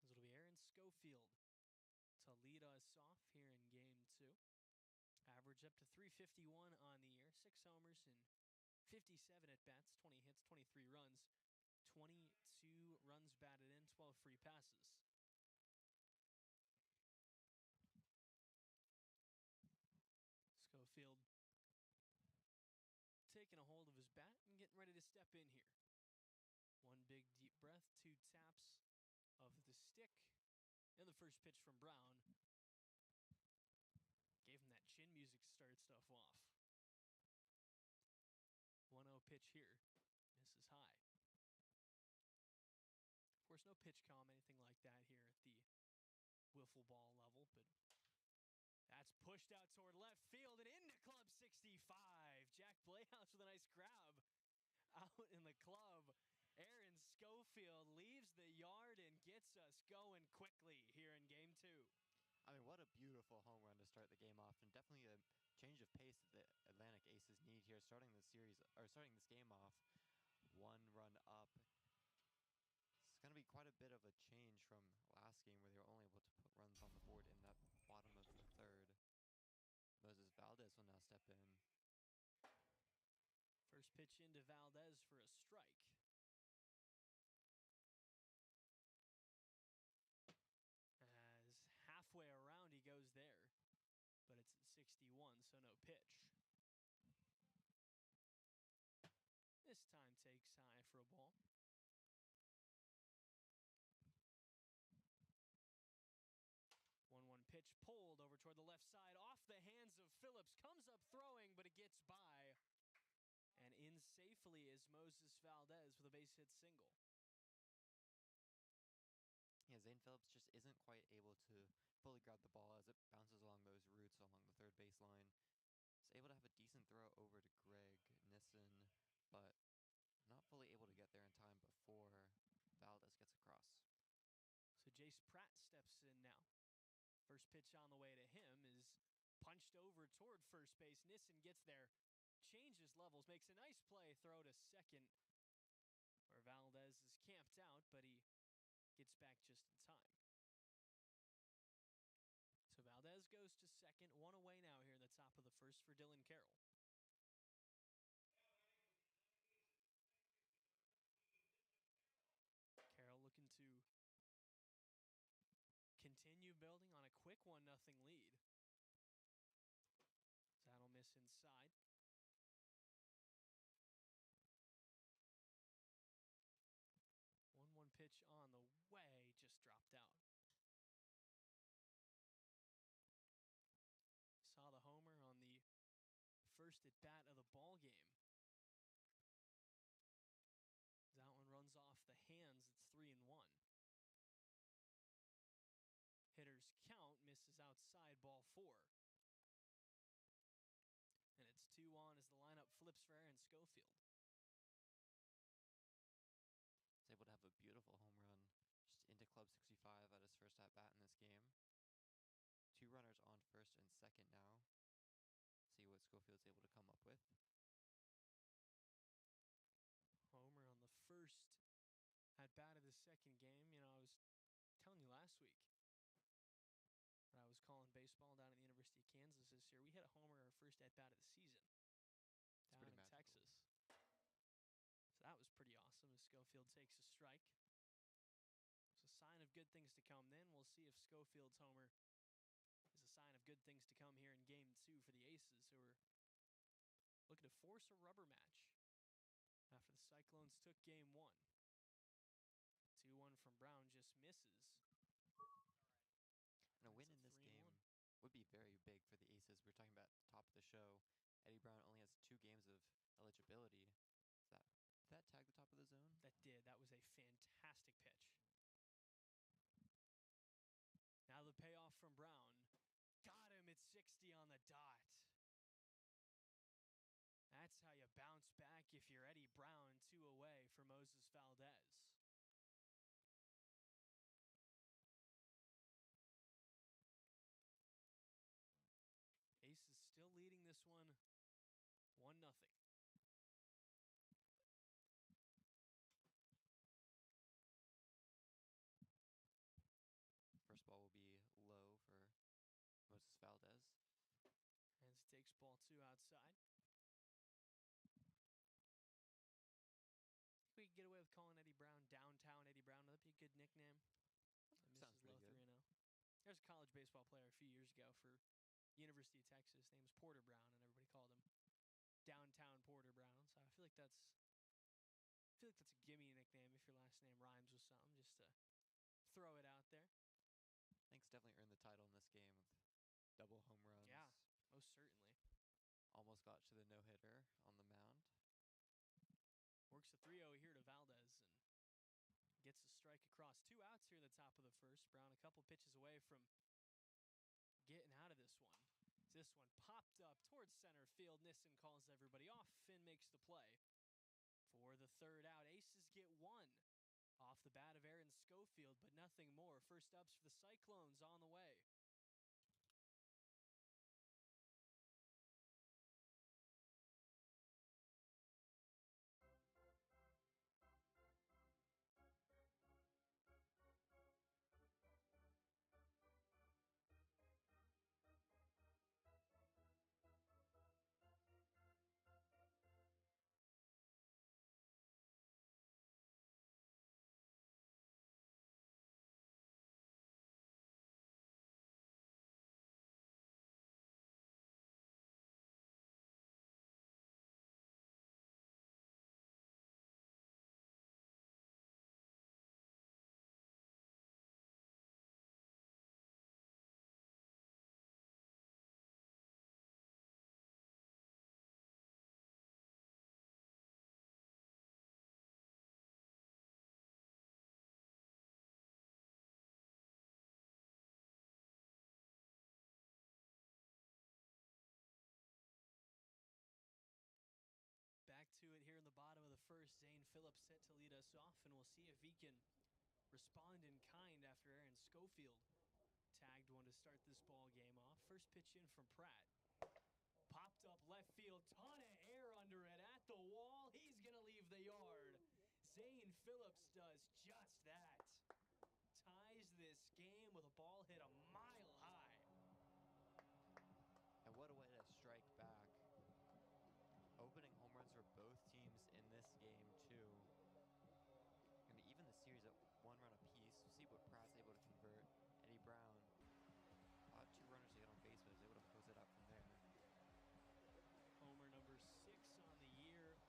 It'll be Aaron Schofield to lead us off here in Game 2. Average up to 351 on the year, 6 homers and 57 at-bats, 20 hits, 23 runs, 22 runs batted in, 12 free passes. Schofield taking a hold of his bat and getting ready to step in here. One big deep breath, 2 taps of the stick, and the first pitch from Brown gave him that chin music to start stuff off. 1-0 pitch here, misses high. Of course, no pitch calm, anything like that here at the wiffle ball level, but that's pushed out toward left field and into Club 65. Jack Playhouse with a nice grab out in the club. Aaron Schofield leaves the yard and gets us going quickly here in Game 2. I mean, what a beautiful home run to start the game off, and definitely a change of pace that the Atlantic Aces need here, starting this game off 1 run up. It's going to be quite a bit of a change from last game, where they were only able to put runs on the board in that bottom of the third. Moses Valdez will now step in. First pitch into Valdez for a strike. As halfway around he goes there, but it's at 61, so no pitch. This time takes high for a ball. toward the left side, off the hands of Phillips, comes up throwing, but it gets by. And in safely is Moses Valdez with a base hit single. Yeah, Zane Phillips just isn't quite able to fully grab the ball as it bounces along those routes along the third baseline. He's able to have a decent throw over to Greg Nissen, but not fully able to get there in time before Valdez gets across. So Jace Pratt steps in now. First pitch on the way to him is punched over toward first base. Nissen gets there, changes levels, makes a nice play, throw to second, where Valdez is camped out, but he gets back just in time. So Valdez goes to second, one away now here in the top of the first for Dylan Carroll. Carroll looking to continue building on a quick 1-0 lead. That'll miss inside. 1-1 pitch on the way, just dropped out. Saw the homer on the first at bat of the ball game. That one runs off the hands. It's 3-1. Hitter's count misses outside, ball 4. And it's 2-on as the lineup flips for Aaron Schofield. He's able to have a beautiful home run just into Club 65 at his first at bat in this game. 2 runners on first and second now. See what Schofield's able to come up with. Homer on the first at bat of the second game. You know, I was telling you last week when I was calling baseball down at the University of Kansas this year, we hit a homer our first at bat of the season down in Texas. So that was pretty awesome as Schofield takes a strike. It's a sign of good things to come. Then we'll see if Schofield's homer is a sign of good things to come here in Game 2 for the Aces, who are looking to force a rubber match after the Cyclones took Game 1. 2-1 from Brown just misses. And a win in this game would be very big for the Aces. We're talking about the top of the show. Eddie Brown only has 2 games of eligibility. Did that tag the top of the zone? That did. That was a fantastic pitch. Now the payoff from Brown. Got him at 60 on the dot. That's how you bounce back if you're Eddie Brown. 2 away for Moses Valdez. Aces still leading this one 1-0. First ball will be low for Moses Valdez. As he takes ball 2 outside. We could get away with calling Eddie Brown Downtown Eddie Brown. That'd be a good nickname. Sounds pretty good. 3-0. There's a college baseball player a few years ago for University of Texas. His name was Porter Brown, and everybody called him Downtown Porter Brown. So I feel like that's a gimme nickname if your last name rhymes with something, just to throw it out there. Thanks definitely earned the title in this game with double home runs. Yeah, most certainly. Almost got to the no-hitter on the mound. Works a 3-0 here to Valdez and gets a strike across. 2 outs here in the top of the first. Brown a couple pitches away from getting out of this one. This one popped up towards center field. Nissen calls everybody off. Finn makes the play for the 3rd out. Aces get 1 off the bat of Aaron Schofield, but nothing more. First ups for the Cyclones on the way. Phillips set to lead us off, and we'll see if he can respond in kind after Aaron Schofield tagged one to start this ball game off. First pitch in from Pratt. Popped up left field, ton of air under it at the wall. He's going to leave the yard. Zane Phillips does just that. Ties this game with a ball hit a mile high. And what a way to strike back. Opening home runs for both teams in this game, too. And even the series at 1 run apiece. We'll see what Pratt's able to convert. Eddie Brown, about 2 runners to get on base, but is able to close it out from there. Homer number 6 on the year.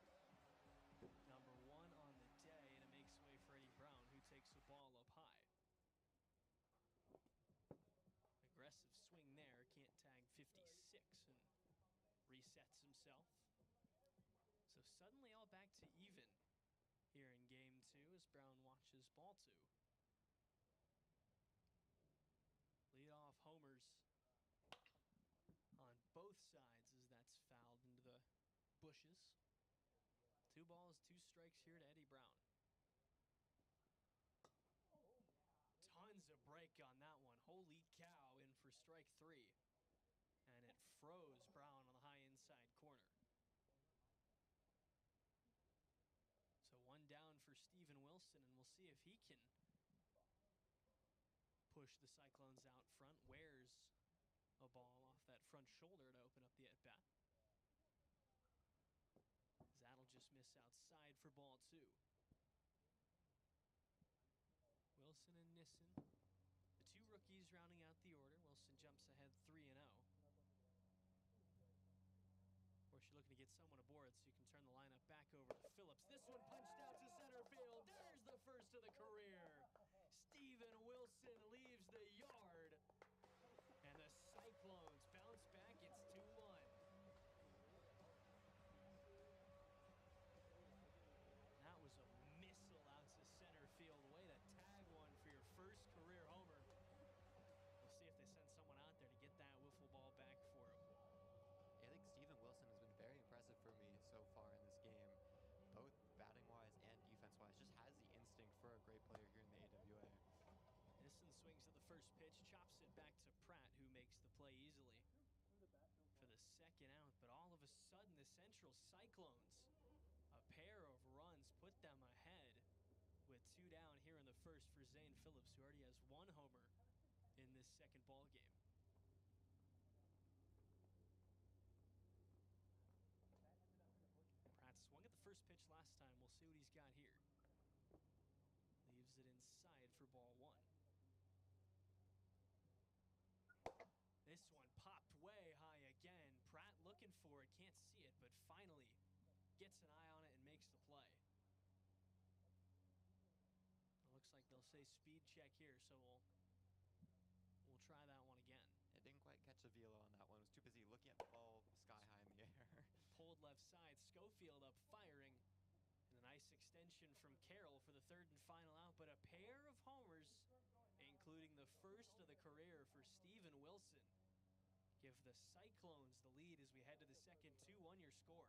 Number 1 on the day, and it makes way for Eddie Brown, who takes the ball up high. Aggressive swing there, can't tag 56 and resets himself. So suddenly all back to even here in game 2 as Brown watches ball 2. Leadoff homers on both sides as that's fouled into the bushes. 2 balls, 2 strikes here to Eddie Brown. Tons of break on that one. Holy cow, in for strike 3. And it froze Brown on the high inside corner. So 1 down for Steven Wilson, and we'll see if he can push the Cyclones out front. Wears a ball off that front shoulder to open up the at-bat. That'll just miss outside for ball 2. Wilson and Nissen, the 2 rookies rounding out the order. Wilson jumps ahead 3-0. Of course, you're looking to get someone aboard so you can turn the lineup back over to Phillips. This one punched out to center field. There's the first of the career. Steven Wilson leaves the yard. And the Cyclones bounce back. It's 2-1. That was a missile out to center field. Way to tag one for your first career homer. We'll see if they send someone out there to get that wiffle ball back for him. I think Steven Wilson has been very impressive for me so far in this game, both batting-wise and defense-wise. Just has the instinct for a great player here in the AWA. Nissen swings at the first pitch, chops it back to Pratt, who makes the play easily for the second out. But all of a sudden, the Central Cyclones, a pair of runs, put them ahead with 2 down here in the first for Zane Phillips, who already has 1 homer in this second ball game. Pratt swung at the first pitch last time. We'll see what he's got here. Leaves it inside for ball 1. This one popped way high again. Pratt looking for it, can't see it, but finally gets an eye on it and makes the play. It looks like they'll say speed check here, so we'll try that one again. It didn't quite catch a velo on that one. It was too busy looking at the ball sky high in the air. Pulled left side, Schofield up firing. And a nice extension from Carroll for the 3rd and final out, but a pair of homers, including the first of the career for Steven Wilson, give the Cyclones the lead as we head to the second. 2-1 your score.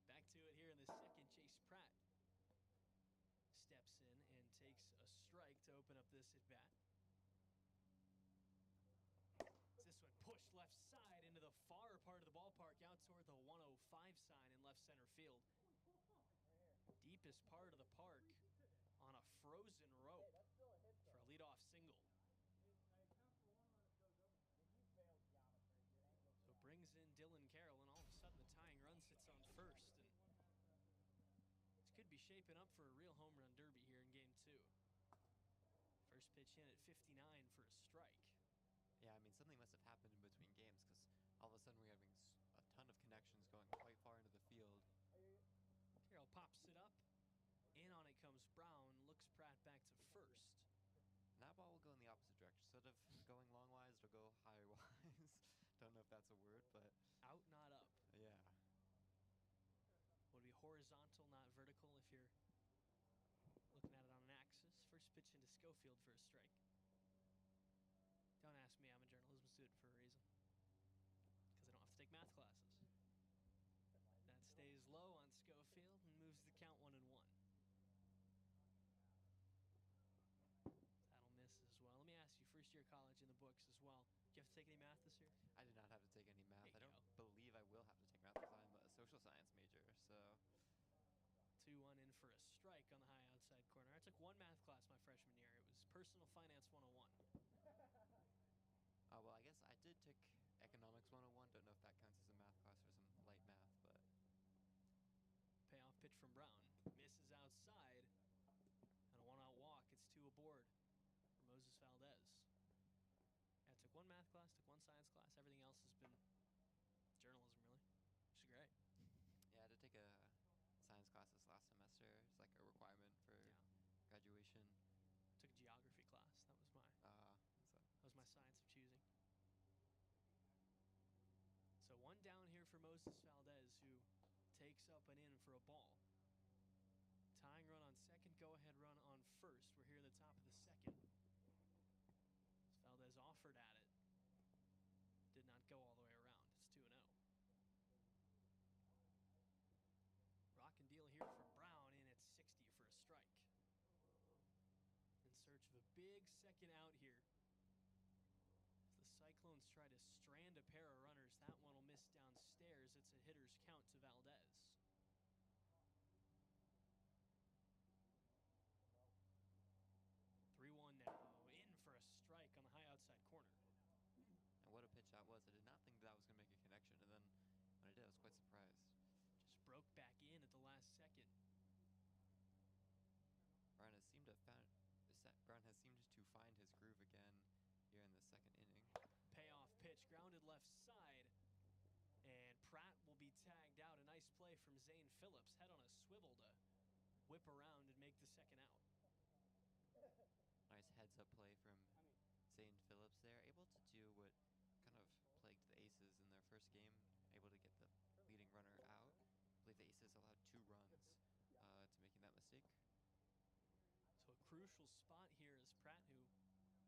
Back to it here in the second. Chase Pratt steps in and takes a strike to open up this at bat. This one pushed left side into the far part of the ballpark, out toward the 105 sign in left center field. Deepest part of the park on a frozen rope for a leadoff single. So brings in Dylan Carroll, and all of a sudden the tying run sits on first. And this could be shaping up for a real home run derby here in game 2. First pitch in at 59 for a strike. Yeah, I mean, something must have happened in between games because all of a sudden we're having a ton of connection directions, going quite far into the field. Carroll pops it up. In on it comes Brown. Looks Pratt back to first. And that ball will go in the opposite direction. Instead of going long-wise, it'll go high-wise. Don't know if that's a word, but... Out, not up. Yeah. Would be horizontal, not vertical if you're looking at it on an axis. First pitch into Schofield for a strike. Don't ask me, I'm a journalism student for a reason. Because I don't have to take math classes. That stays low on Schofield and moves the count 1-1. That'll miss as well. Let me ask you, first year college in the books as well. Do you have to take any math this year? I did not have to take any math. I don't go. believe I will have to take math because I'm a social science major, so... 2-1 in for a strike on the high outside corner. I took one math class my freshman year. It was Personal Finance 101. Well, I guess I did take Economics 101. Don't know if that counts as a math class or some light math, but... Payoff pitch from Brown. Misses outside. And a one-out walk. It's 2 aboard for Moses Valdez. Yeah, I took one math class, took one science class. Everything else has been journalism, really, which is great. Yeah, I had to take a science class this last semester. It's like a requirement for graduation. I took a geography class. That was my science of choosing. So one down here for Moses Valdez, who takes up and in for a ball. Tying run on second, go-ahead run on first. We're here at the top of the second. Valdez offered at it. Did not go all the way around. It's 2-0. Rock and deal here for Brown in at 60 for a strike. In search of a big second out here. As the Cyclones try to strand a pair of runners, that one will miss downstairs. It's a hitter's count to Valdez. Now in for a strike on the high outside corner. And what a pitch that was. I did not think that was going to make a connection, and then when it did, I was quite surprised. Just broke back in at the last second. Brown has seemed to find his groove again here in the second inning. Payoff pitch, grounded left side. And Pratt will be tagged out. A nice play from Zane Phillips. Head on a swivel to whip around and make the second out. Nice heads-up play from Zane Phillips there. Able to do what kind of plagued the Aces in their first game. Able to get the leading runner out. I believe the Aces allowed 2 runs to making that mistake. So a crucial spot here is Pratt, who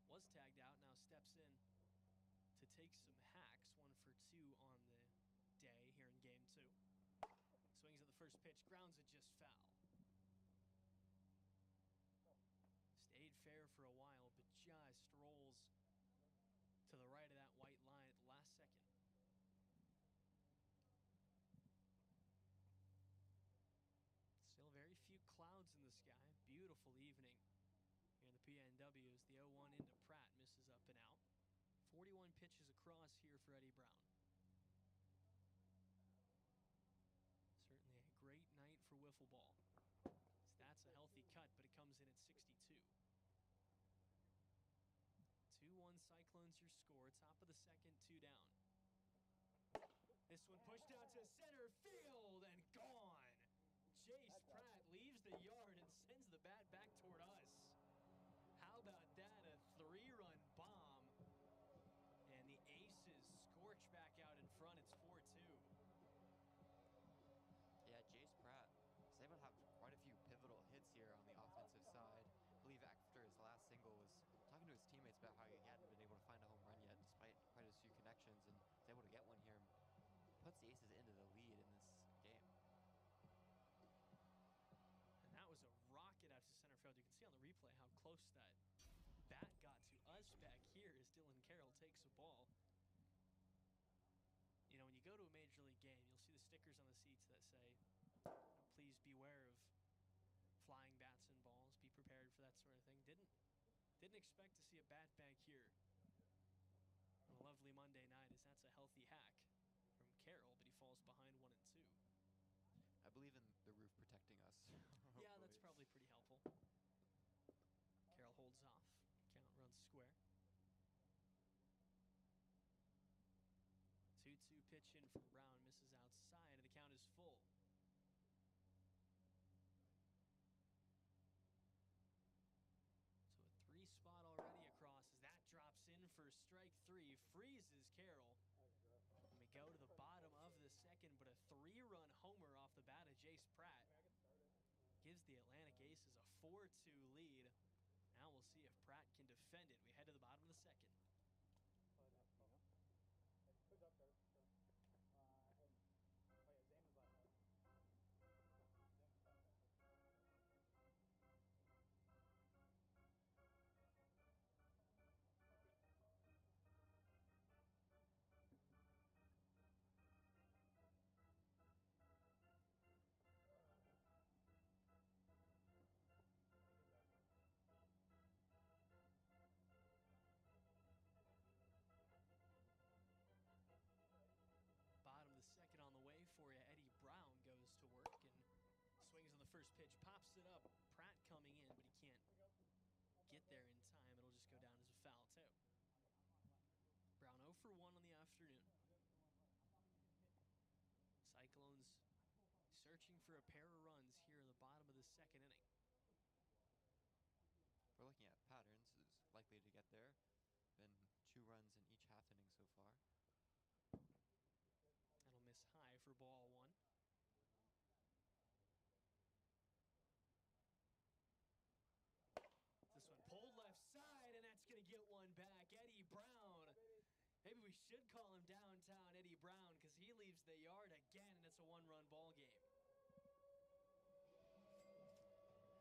was tagged out, now steps in to take some hacks. 1 for 2 on the day here in game 2. Swings at the first pitch, grounds it just foul. Stayed fair for a while, but just rolls to the right of that white line at the last second. Still very few clouds in the sky. Beautiful evening here in the PNW as the 0-1 into Pratt misses up and out. 41 pitches across here for Eddie Brown. Certainly a great night for wiffle ball. That's a healthy cut, but it comes in at 62. 2-1 Cyclones your score. Top of the second, 2 down. This one pushed out to center field and gone. Chase Pratt leaves the yard and sends the bat back toward us. How about that? A 3-run bomb. And the Aces scorch back out in front. It's 4-2. Yeah, Jace Pratt was able to have quite a few pivotal hits here on the offensive side. I believe after his last single was talking to his teammates about how he hadn't been able to find a home run yet despite quite a few connections, and was able to get one here. Puts the Aces into the lead in this game. And that was a rocket out to center field. You can see on the replay how close that bat got to us back here as Dylan Carroll takes a ball. You know, when you go to a major league game, you'll see the stickers on the seats that say, please beware of flying bats and balls. Be prepared for that sort of thing. Didn't expect to see a bat back here on a lovely Monday night, as that's a healthy hack from Carroll, but he falls behind 1 and 2. I believe in the roof protecting us. Yeah, that's probably pretty helpful. Carroll holds off. Count runs square. 2-2 pitch in from Brown, misses outside. freezes Carroll. And we go to the bottom of the second, but a 3-run homer off the bat of Jace Pratt gives the Atlantic Aces a 4-2 lead. Now we'll see if Pratt can defend it. We head to the bottom of the second. Bottom of the second on the way for you. Eddie Brown goes to work and swings on the first pitch, pops it up. Pratt coming in, but he can't get there in time. It'll just go down as a foul, too. Brown 0 for 1 on the afternoon. Cyclones searching for a pair of runs here in the bottom of the second inning. If we're looking at patterns, who's likely to get there? Been 2 runs in each half inning so far. That'll miss high for ball 1. This one pulled left side, and that's going to get one back. Eddie Brown. Maybe we should call him downtown Eddie Brown because he leaves the yard again, and it's a 1-run ball game.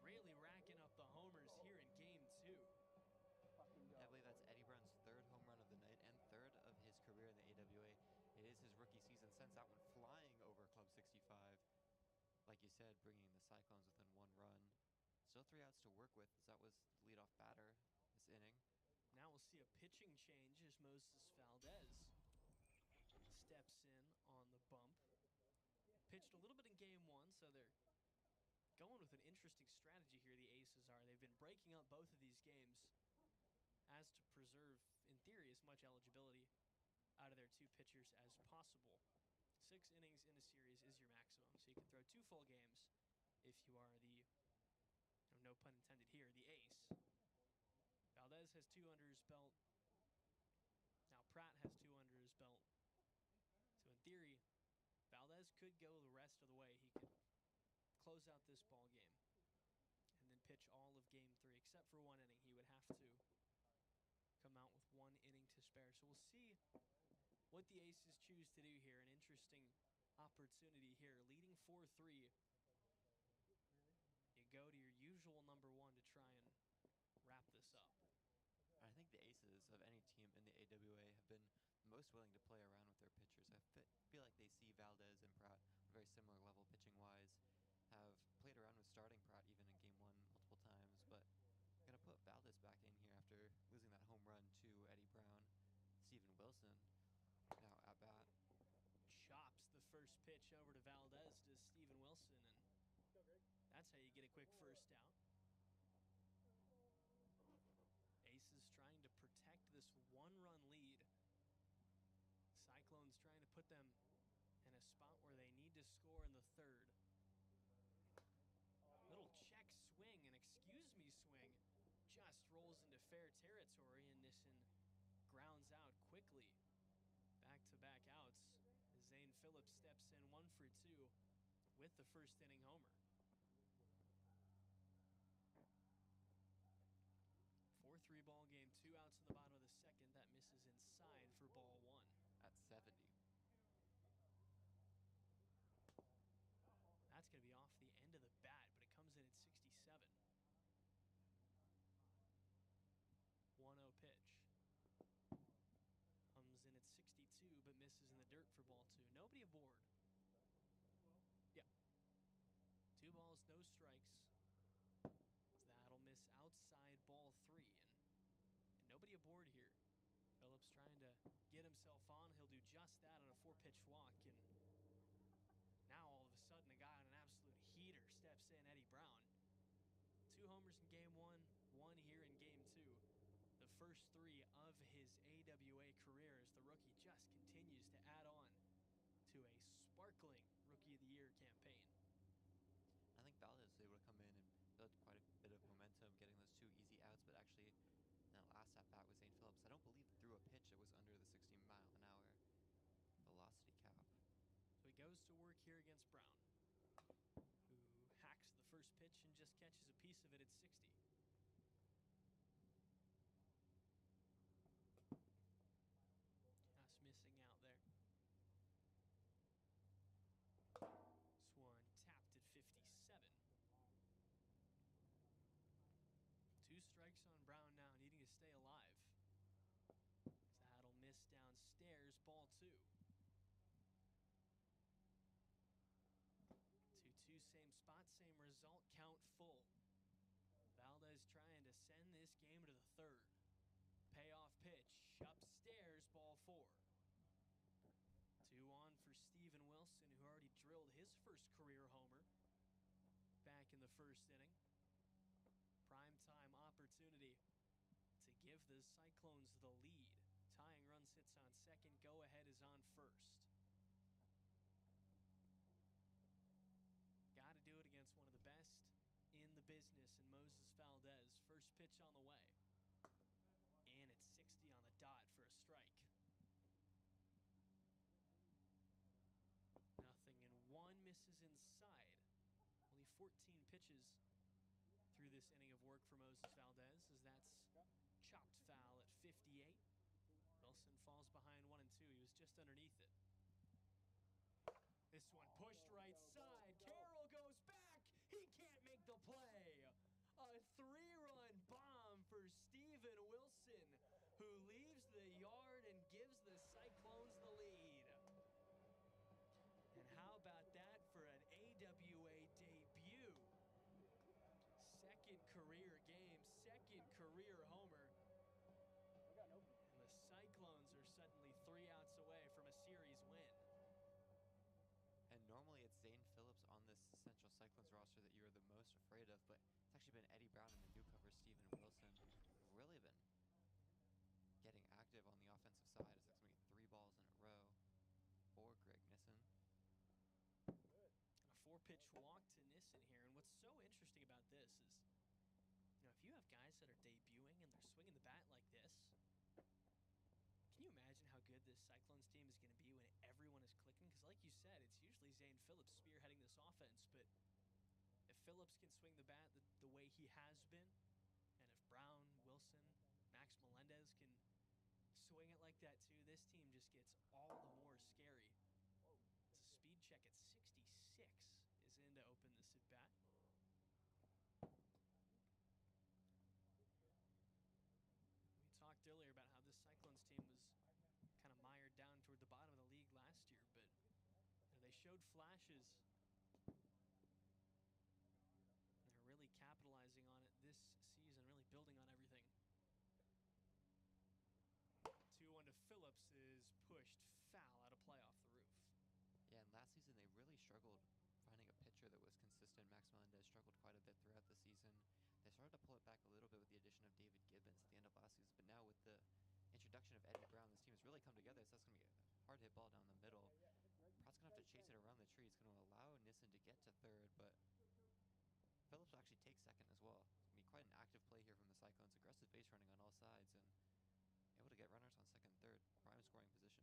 Really racking up the homers here in game 2. I believe that's Eddie Brown's 3rd home run of the night and 3rd of his career in the AWA. It is his rookie season. Sends that one flying over Club 65. Like you said, bringing the Cyclones within 1 run. Still 3 outs to work with, as that was the leadoff batter this inning. Now we'll see a pitching change as Moses Valdez steps in on the bump. Pitched a little bit in game 1, so they're going with an interesting strategy here, the Aces are. They've been breaking up both of these games as to preserve, in theory, as much eligibility out of their 2 pitchers as possible. 6 innings in a series is your maximum, so you can throw 2 full games if you are the, no pun intended here, the ace. Valdez has 2 under his belt. Now Pratt has 2 under his belt. So in theory, Valdez could go the rest of the way. He could close out this ball game and then pitch all of game 3, except for 1 inning. He would have to come out with 1 inning to spare. So we'll see what the Aces choose to do here. An interesting opportunity here. Leading 4-3. You go to your usual number 1 to try and wrap this up. I think the Aces of any team in the AWA have been most willing to play around with their pitchers. I feel like they see Valdez and Pratt on a very similar level pitching-wise. Have played around with starting Pratt even in game 1 multiple times, but gonna put Valdez back in here after losing that home run to Eddie Brown. Steven Wilson now at bat. Chops the first pitch over to Valdez to Steven Wilson, and that's how you get a quick first out. Aces trying to protect this 1-run lead. Cyclones trying to put them in a spot where they need to score in the 3rd. Little check swing, and excuse me swing, just rolls into fair territory, and Nissen grounds out quickly. Back-to-back outs. Zane Phillips steps in 1 for 2 with the first inning homer. 4-3 ball game, 2 outs in the bottom of the second. That misses inside for ball 1. At 70. That's going to be off the end of the bat, but it comes in at 67. 1-0 pitch. Comes in at 62, but misses in the dirt for ball 2. Nobody aboard. Yeah. 2 balls, no strikes. That'll miss outside ball 3, and nobody aboard here. Phillips trying to get himself on. He'll do just that on a 4-pitch walk, and now all of a sudden a guy on an absolute heater steps in, Eddie Brown. 2 homers in game 1, 1 here in game 2. The first 3 of his AWA career as the rookie just continues to add on to a sparkling Rookie of the Year campaign. I think Valdez was able to come in and build quite a bit of momentum, getting those 2 easy outs, but actually that last at bat with Zane Phillips, I don't believe threw a pitch that was under the 60 goes to work here against Brown, who hacks the first pitch and just catches a piece of it at 60. Just missing out there. This one tapped at 57. 2 strikes on Brown now, needing to stay alive. That'll miss downstairs, ball 2. 2-2, same spot, same result, count full. Valdez trying to send this game to the 3rd. Payoff pitch, upstairs, ball 4. 2 on for Steven Wilson, who already drilled his first career homer back in the 1st inning. Primetime opportunity to give the Cyclones the lead. Tying run sits on 2nd, go ahead is on 1st. Got to do it against one of the best in the business in Moses Valdez. First pitch on the way. And it's 60 on the dot for a strike. 0-1, misses inside. Only 14 pitches through this inning of work for Moses Valdez, as that's chopped foul at 58. Wilson falls behind 1-2. He was just underneath it. This one pushed right side. Carroll goes back. He can't make the play. A 3-run bomb for Steven Wilson, who leaves the yard and gives the Cyclones the lead. And how about that for an AWA debut? 2nd career game, 2nd career homer. And the Cyclones are suddenly 3 outs away from a series win. And normally it's Zane Phillips on this Central Cyclones roster that you're the most afraid of, but it's actually been Eddie Brown and the newcomer Steven Wilson who've really been getting active on the offensive side. It's going to be 3 balls in a row for Greg Nissen. A 4-pitch walk to Nissen here, and what's so interesting about this is, if you have guys that are debuting and they're swinging the bat like this, can you imagine how good this Cyclones team is going to be when everyone is clicking? Because like you said, it's usually Zane Phillips spearheading this offense, but if Phillips can swing the bat the way he has been, and if Brown, Wilson, Max Melendez can swing it like that too, this team just gets all the more scary. It's a speed check at 66 is in to open this at bat. Talked earlier about how this Cyclones team was kind of mired down toward the bottom of the league last year, but they showed flashes. They're really capitalizing on it this season, really building on everything. 2-1 to Phillips is pushed foul out of play off the roof. Yeah, and last season they really struggled finding a pitcher that was consistent. Max Melendez struggled quite a bit throughout the season. They started to pull it back a little bit with the addition of David Gibbons at the end of last season, but now with the introduction of Eddie Brown, this team has really come together. So that's going to be a hard hit ball down the middle. Pratt's going to have to chase it around the tree. It's going to allow Nissen to get to 3rd, but Phillips will actually take 2nd as well. It's going to be quite an active play here from the Cyclones. Aggressive base running on all sides and able to get runners on 2nd, 3rd. Prime scoring position.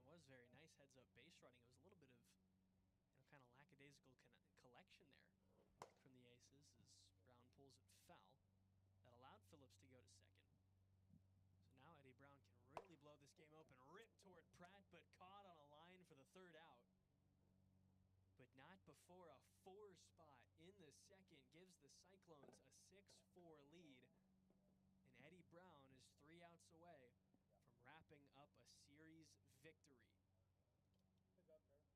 And it was very nice heads-up base running. It was a little bit of kind of lackadaisical collection there from the Aces as Brown pulls it foul. That allowed Phillips to go to 2nd. So now Eddie Brown can really blow this game open. Rip toward Pratt, but caught on a line for the 3rd out. But not before a 4 spot in the 2nd gives the Cyclones a 6-4 lead. And Eddie Brown is 3 outs away from wrapping up a series victory. Heads up, sir.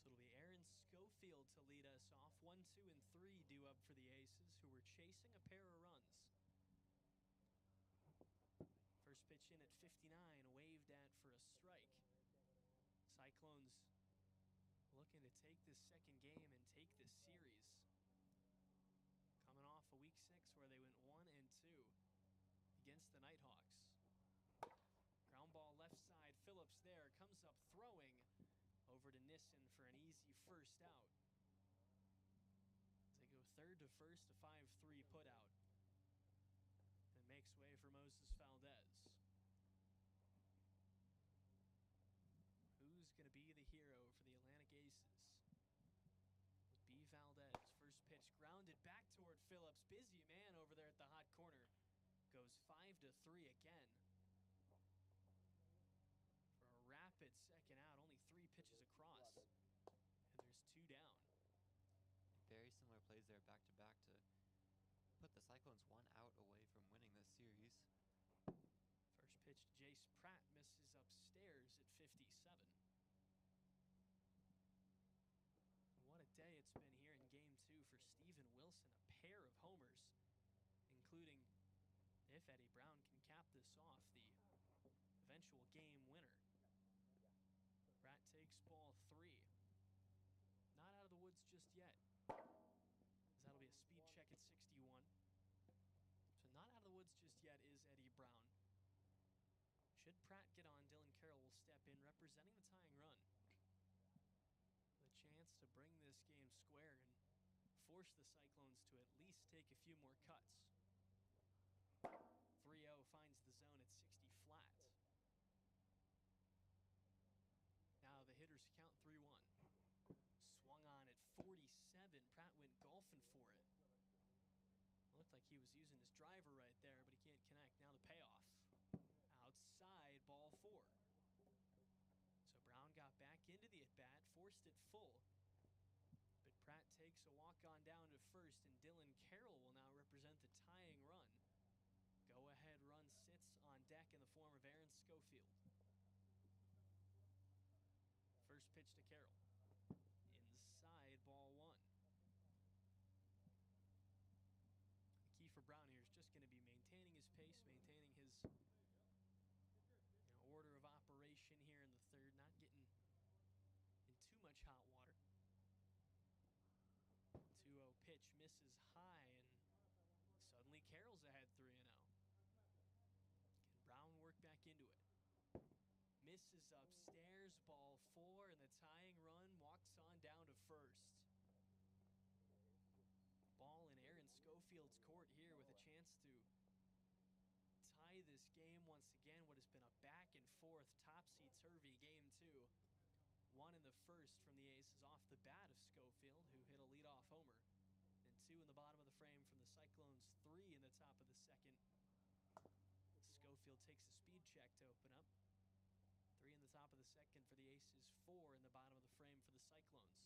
So it'll be Aaron Schofield to lead us off. 1, 2, and 3 due up for the Aces, who were chasing a pair of runs. First pitch in at 59, waved at for a strike. Cyclones looking looking to take this second game and take this series. Coming off a week 6 where they went 1-2 against the Nighthawks. Ground ball left side, Phillips there, comes up throwing over to Nissen for an easy first out. As they go third to first, a 5-3 put out. And it makes way for Moses Valdez. Who's going to be the hero for the Atlantic Aces? With B. Valdez, first pitch grounded back toward Phillips. Busy man over there at the hot corner. Goes 5-3 again. For a rapid second out, only 3 pitches across. And there's 2 down. Very similar plays there back to back to put the Cyclones 1 out away from winning this series. First pitch to Jace Pratt misses upstairs at 57. What a day it's been here in Game 2 for Steven Wilson. A pair of homers, including, if Eddie Brown can cap this off, the eventual game winner. Pratt takes ball 3. Not out of the woods just yet, as that'll be a speed check at 61. So not out of the woods just yet is Eddie Brown. Should Pratt get on, Dylan Carroll will step in representing the tying run. With a chance to bring this game square and force the Cyclones to at least take a few more cuts. 3-0 finds the zone at 60 flat. Now the hitters count 3-1. Swung on at 47. Pratt went golfing for it. Looked like he was using his driver right there, but he can't connect. Now the payoff. Outside, ball 4. So Brown got back into the at-bat, forced it full. But Pratt takes a walk-on down to first, and Dylan Carroll will now represent the tying run. Go-ahead run sits on deck in the form of Aaron Schofield. First pitch to Carroll. Inside, ball 1. The key for Brown here is just going to be maintaining his pace, maintaining his order of operation here in the third, not getting in too much hot water. 2-0 pitch misses high, and suddenly Carroll's ahead 3-0. Can Brown work back into it? Misses upstairs, ball 4, and the tying run walks on down to first. Ball in Aaron Schofield's court here with a chance to tie this game once again. What has been a back and forth, topsy-turvy Game 2. 1 in the first from the Aces off the bat of Schofield, who hit a leadoff homer. And 2 in the bottom of the frame from the Cyclones, 3 in the top of the second. Schofield takes a speed check to open up. 3 in the top of the second for the Aces, 4 in the bottom of the frame for the Cyclones.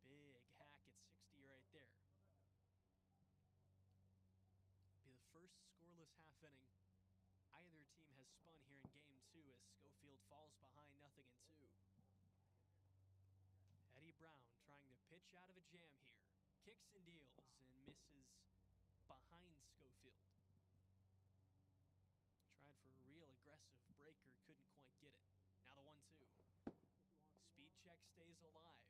Big hack at 60 right there. Be the first scoreless half inning either team has spun here in Game 2 as Schofield falls behind 0-2. Eddie Brown trying to pitch out of a jam here. Kicks and deals and misses behind Schofield. Tried for a real aggressive breaker, couldn't quite get it. Now the 1-2. Speed check stays alive.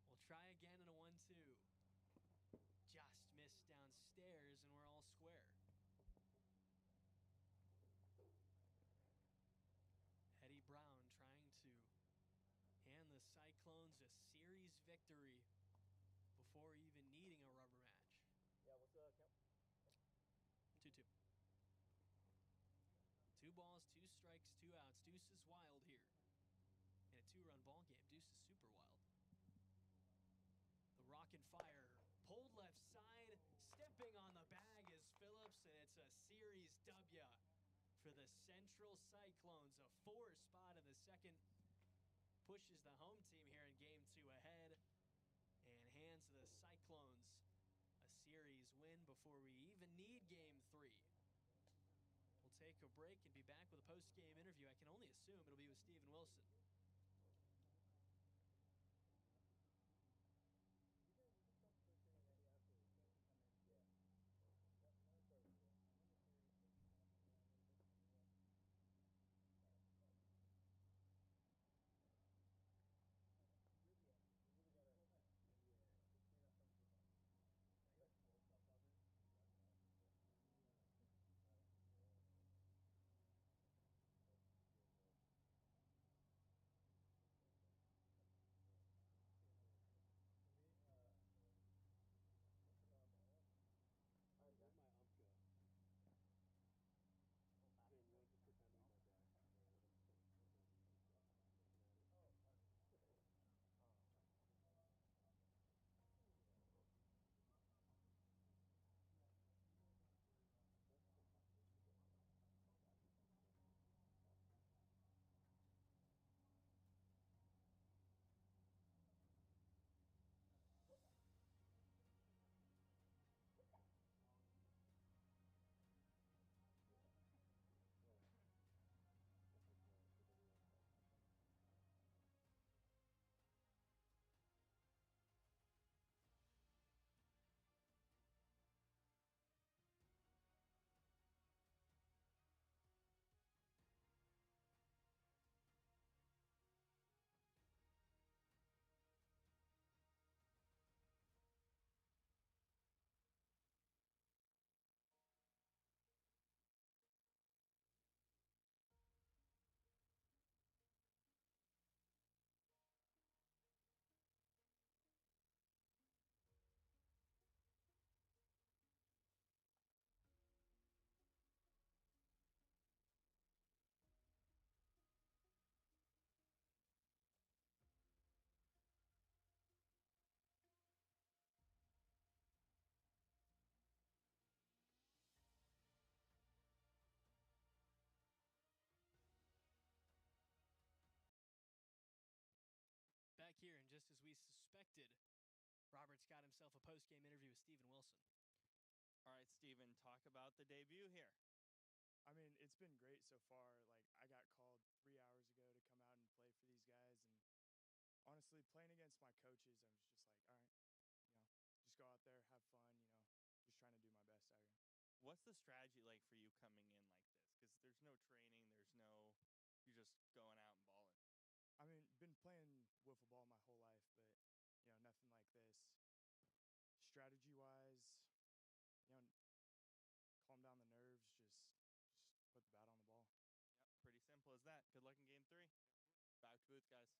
We'll try again in a 1-2. Just missed downstairs, and we're all square. Eddie Brown trying to hand the Cyclones a series victory before even needing a rubber match. Yeah, what's the count? 2-2. 2 balls, 2 strikes, 2 outs. Deuce is wild here. In a 2-run ball game, Deuce is super wild. The rocket fire pulled left side, stepping on the bag is Phillips, and it's a series W for the Central Cyclones. A 4 spot in the second pushes the home team here in Game 2 ahead and hands the Cyclones a series win before we even need Game 3. We'll take a break and be back with a post-game interview. I can only assume it'll be with Steven Wilson. just as we suspected, Robert's got himself a post-game interview with Steven Wilson. All right, Steven, talk about the debut here. I mean, it's been great so far. Like, I got called 3 hours ago to come out and play for these guys. And honestly, playing against my coaches, I was just like, all right, just go out there, have fun, just trying to do my best out here. What's the strategy like for you coming in like this? Because there's no training, you're just going out and balling. I mean, been playing wiffle ball my whole life, but, nothing like this. Strategy-wise, calm down the nerves, just put the bat on the ball. Yep, pretty simple as that. Good luck in game 3. Back to booth, guys.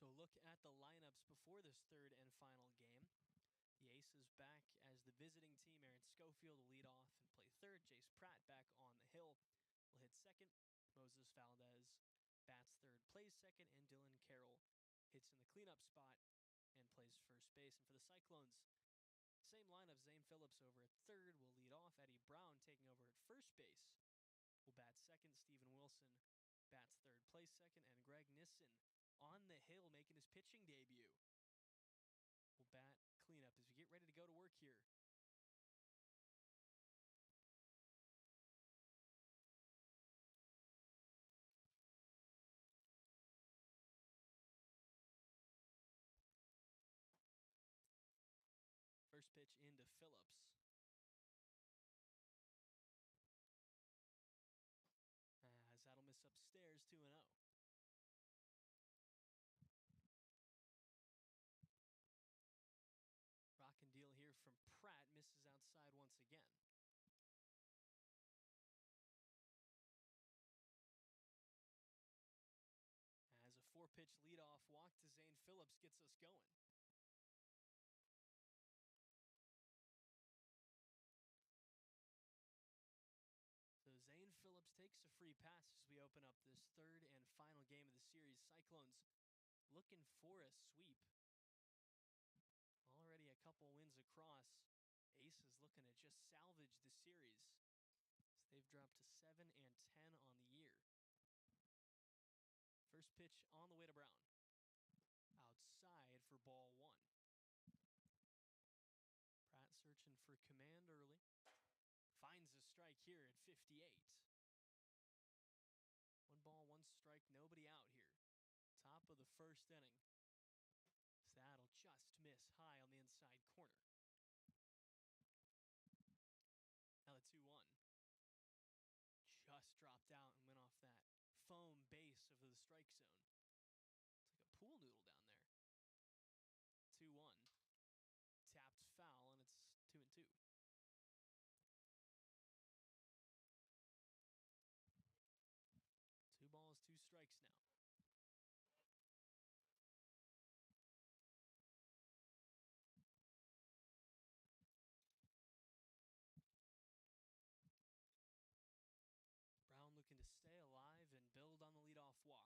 So look at the lineups before this third and final game. The Aces back as the visiting team. Aaron Schofield will lead off and play third. Jace Pratt back on the hill will hit second. Moses Valdez bats third, plays second, and Dylan Carroll hits in the cleanup spot and plays first base. And for the Cyclones, same lineup. Zane Phillips over at third will lead off. Eddie Brown taking over at first base will bat second. Steven Wilson bats third, plays second, and Greg Nissen on the hill making his pitching debut will bat cleanup as we get ready to go to work here. First pitch into Phillips. As that'll miss upstairs 2-0. Rock and deal here from Pratt. Misses outside once again. As a 4-pitch leadoff walk to Zane Phillips gets us going. So Zane Phillips takes a free pass as we open up this third and final game of the series. Cyclones looking for a sweep. Already a couple wins across. Aces looking to just salvage the series. So they've dropped to 7-10 on the year. First pitch on the way to Brown. Outside for ball 1. Pratt searching for command early. Finds a strike here at 58. 1 ball, 1 strike, nobody out here. Top of the first inning. So that'll just miss high on the inside corner. Now the 2-1. Just dropped out and went off that foam base of the strike zone. It's like a pool noodle down there. 2-1. Tapped foul, and it's 2-2. Two balls, 2 strikes now. Brown looking to stay alive and build on the leadoff walk.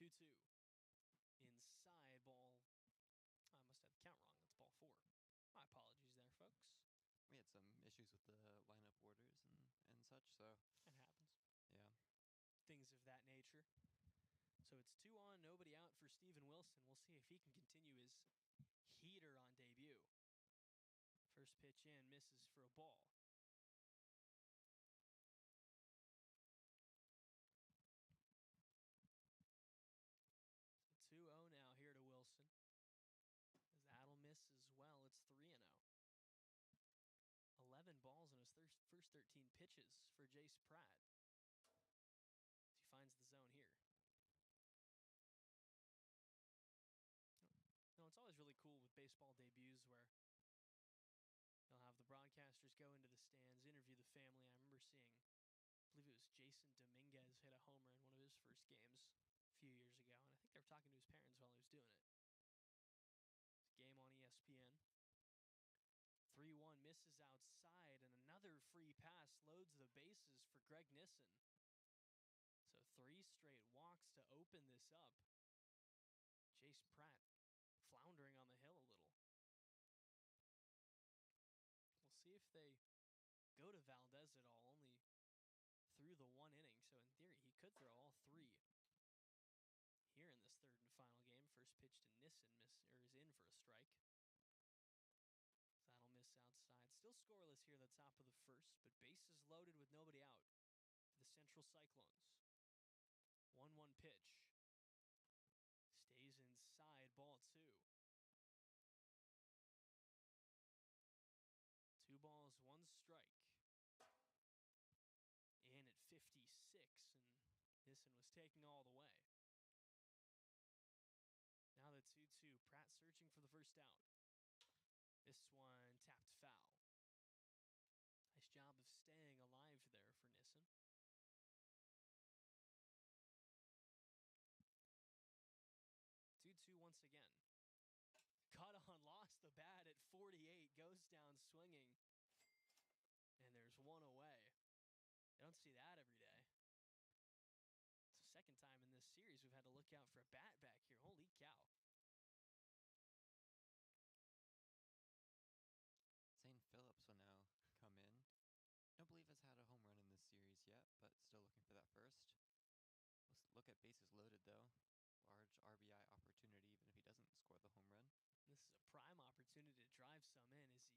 2-2. Inside ball. I must have the count wrong. That's ball 4. My apologies there, folks. We had some issues with the lineup orders and such, so. It happens. Yeah. Things of that nature. So it's 2 on, nobody out for Steven Wilson. We'll see if he can continue his heater on debut. First pitch in, misses for a ball. So 2-0 now here to Wilson. As that'll miss as well, it's 3-0. 11 balls in his first 13 pitches for Jace Pratt. As he finds the zone here. It's always really cool with baseball debuts where they'll have the broadcasters go into the stands, interview the family. I remember seeing, I believe it was Jason Dominguez hit a homer in one of his first games a few years ago, and I think they were talking to his parents while he was doing it. It's a game on ESPN. 3-1 misses outside, and another free pass loads the bases for Greg Nissen. So 3 straight walks to open this up. Jace Pratt floundering on the hill a little. We'll see if they go to Valdez at all, only through the 1 inning. So in theory, he could throw all 3 here in this third and final game. First pitch to Nissen is in for a strike. That'll miss outside. Still scoreless here at the top of the first, but bases loaded with nobody out for the Central Cyclones. 1-1 pitch. Stays inside, ball 2. 2 balls, 1 strike. In at 56, and Nissen was taking all the way. Now the 2-2. Pratt searching for the first out. This one tapped foul. Nice job of staying alive there for Nissen. 2-2 once again. Caught on, lost the bat at 48, goes down swinging. And there's 1 away. You don't see that every day. It's the second time in this series we've had to look out for a bat back here. Holy cow. Zane Phillips will now come in. Don't believe has had a home run in this series yet, but still looking for that first. Let's look at bases loaded, though. Large RBI opportunity, even if he doesn't score the home run. This is a prime opportunity to drive some in, is he?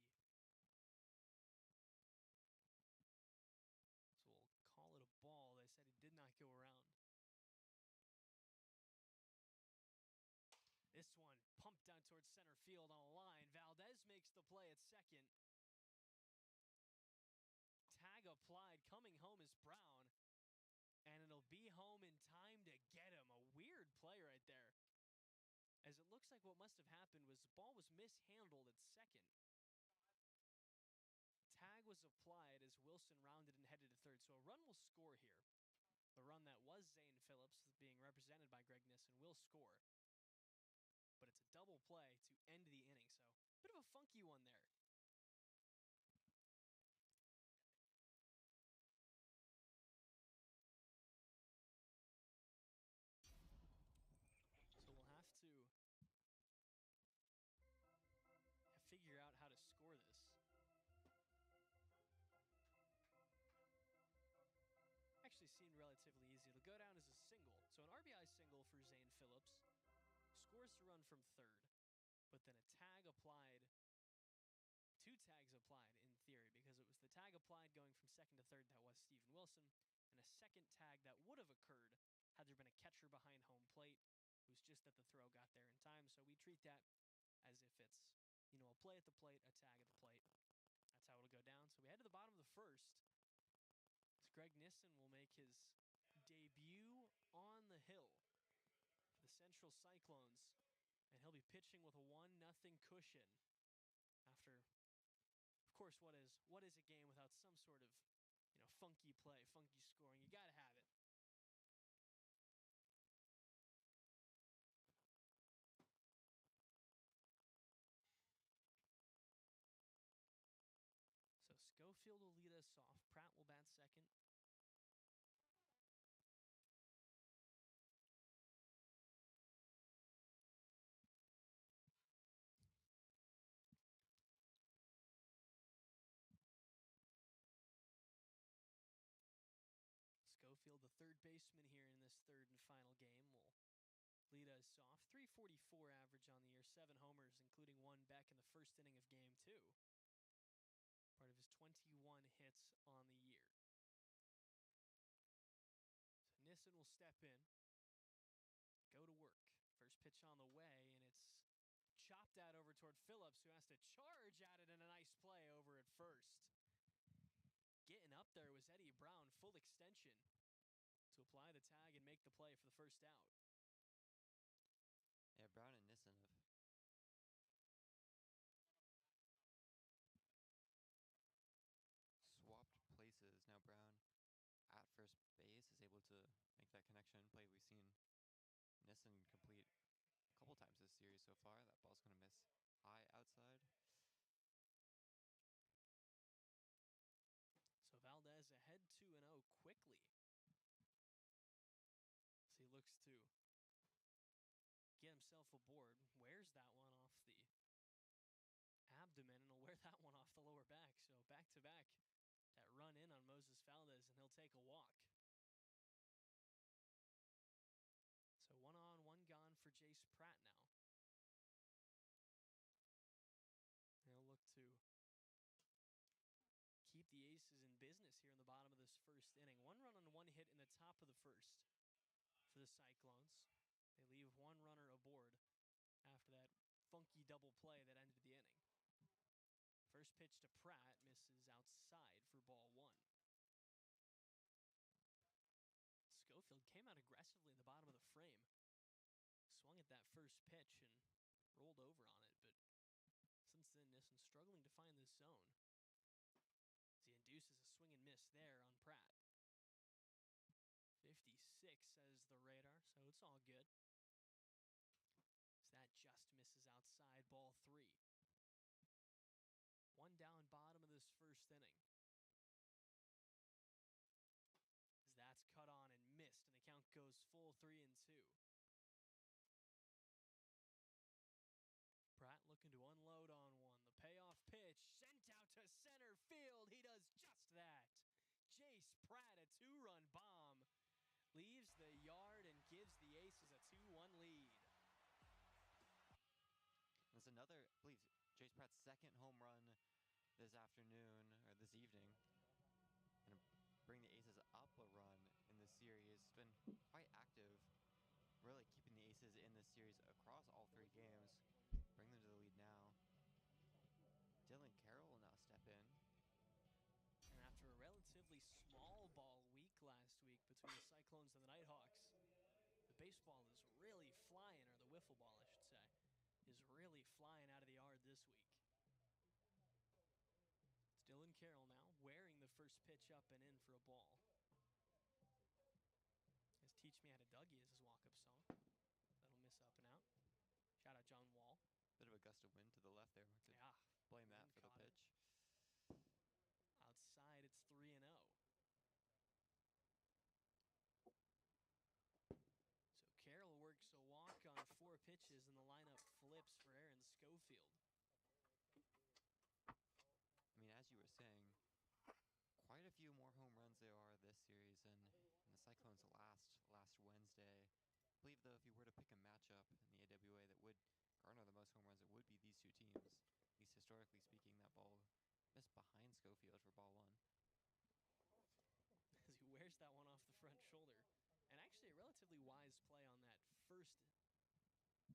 So we'll call it a ball. They said he did not go around. This one pumped down towards center field on a line. Valdez makes the play at second. Tag applied. Coming home is Brown. And it'll be home in time to get him. A weird play right there. As it looks like what must have happened was the ball was mishandled at second. Tag was applied as Wilson rounded and headed to third. So a run will score here. The run that was Zane Phillips, being represented by Greg Nissen, will score. But it's a double play to end the inning. So a bit of a funky one there. So we'll have to figure out how to score this. Actually seemed relatively easy. It'll go down as a single. So an RBI single for Zane Phillips. Scores the run from third. But then a tag applied. 2 tags applied in theory, because it was the tag applied going from second to third that was Steven Wilson, and a second tag that would have occurred had there been a catcher behind home plate who's just that the throw got there in time. So we treat that as if it's, a play at the plate, a tag at the plate. That's how it'll go down. So we head to the bottom of the first. As Greg Nissen will make his debut on the hill for the Central Cyclones, and he'll be pitching with a 1-0 cushion after, of course, what is a game without some sort of, funky play, funky scoring? You got to have it. So Schofield will lead us off. Pratt will bat second. Schofield, the third baseman here in this third and final game, will lead us off. 344 average on the year, 7 homers, including 1 Beck in the first inning of game 2. Part of his 21 hits on the year. So Nissen will step in, go to work. First pitch on the way, and it's chopped out over toward Phillips, who has to charge at it, and a nice play over at first. Getting up there was Eddie Brown, full extension, to apply the tag and make the play for the first out. Yeah, Brown and Nissen have swapped places. Now Brown at first base is able to make that connection play. We've seen Nissen complete a couple times this series so far. That ball's going to miss high outside. get himself aboard. Wears that one off the abdomen, and he'll wear that one off the lower back. So back-to-back, that run in on Moses Valdez, and he'll take a walk. So 1 on, 1 gone for Jace Pratt now. He'll look to keep the Aces in business here in the bottom of this first inning. 1 run on 1 hit in the top of the first for the Cyclones. They leave 1 runner aboard after that funky double play that ended the inning. First pitch to Pratt misses outside for ball 1. Schofield came out aggressively in the bottom of the frame. Swung at that first pitch and rolled over on it, but since then, Nissen struggling to find the zone as he induces a swing and miss there on Pratt. 56 says the radar, so it's all good. As that just misses outside, ball 3. 1 down, bottom of this first inning. As that's cut on and missed, and the count goes full 3-2. Pratt looking to unload on one. The payoff pitch sent out to center field. He does just that. Jace Pratt, a 2-run bomb, leaves the yard and gives the Aces a 2-1 lead. There's another, I believe, Jace Pratt's second home run this afternoon, or this evening. Going to bring the Aces up a run in this series. It's been quite active, really keeping the Aces in this series across all 3 games. Bring them to the lead now. Dylan Carroll will now step in. And after a relatively small ball week last week between the Cyclones and the Nighthawks, the baseball is really flying, or the wiffle ball, I should say, is really flying out of the yard this week. It's Dylan Carroll now, wearing the first pitch up and in for a ball. His Teach Me How to Dougie is his walk-up song. That'll miss up and out. Shout out John Wall. Bit of a gust of wind to the left there. We could blame that for the pitch. Outside, it's 3-0. So Carroll works a walk on 4 pitches, and the lineup flips for Aaron Schofield. I mean, as you were saying, quite a few more home runs there are this series than in the Cyclones last Wednesday. I believe, though, if you were to pick a matchup in the AWA that would garner the most home runs, it would be these 2 teams. At least historically speaking, that ball missed behind Schofield for ball 1. As he wears that one off the front shoulder. And actually a relatively wise play on that first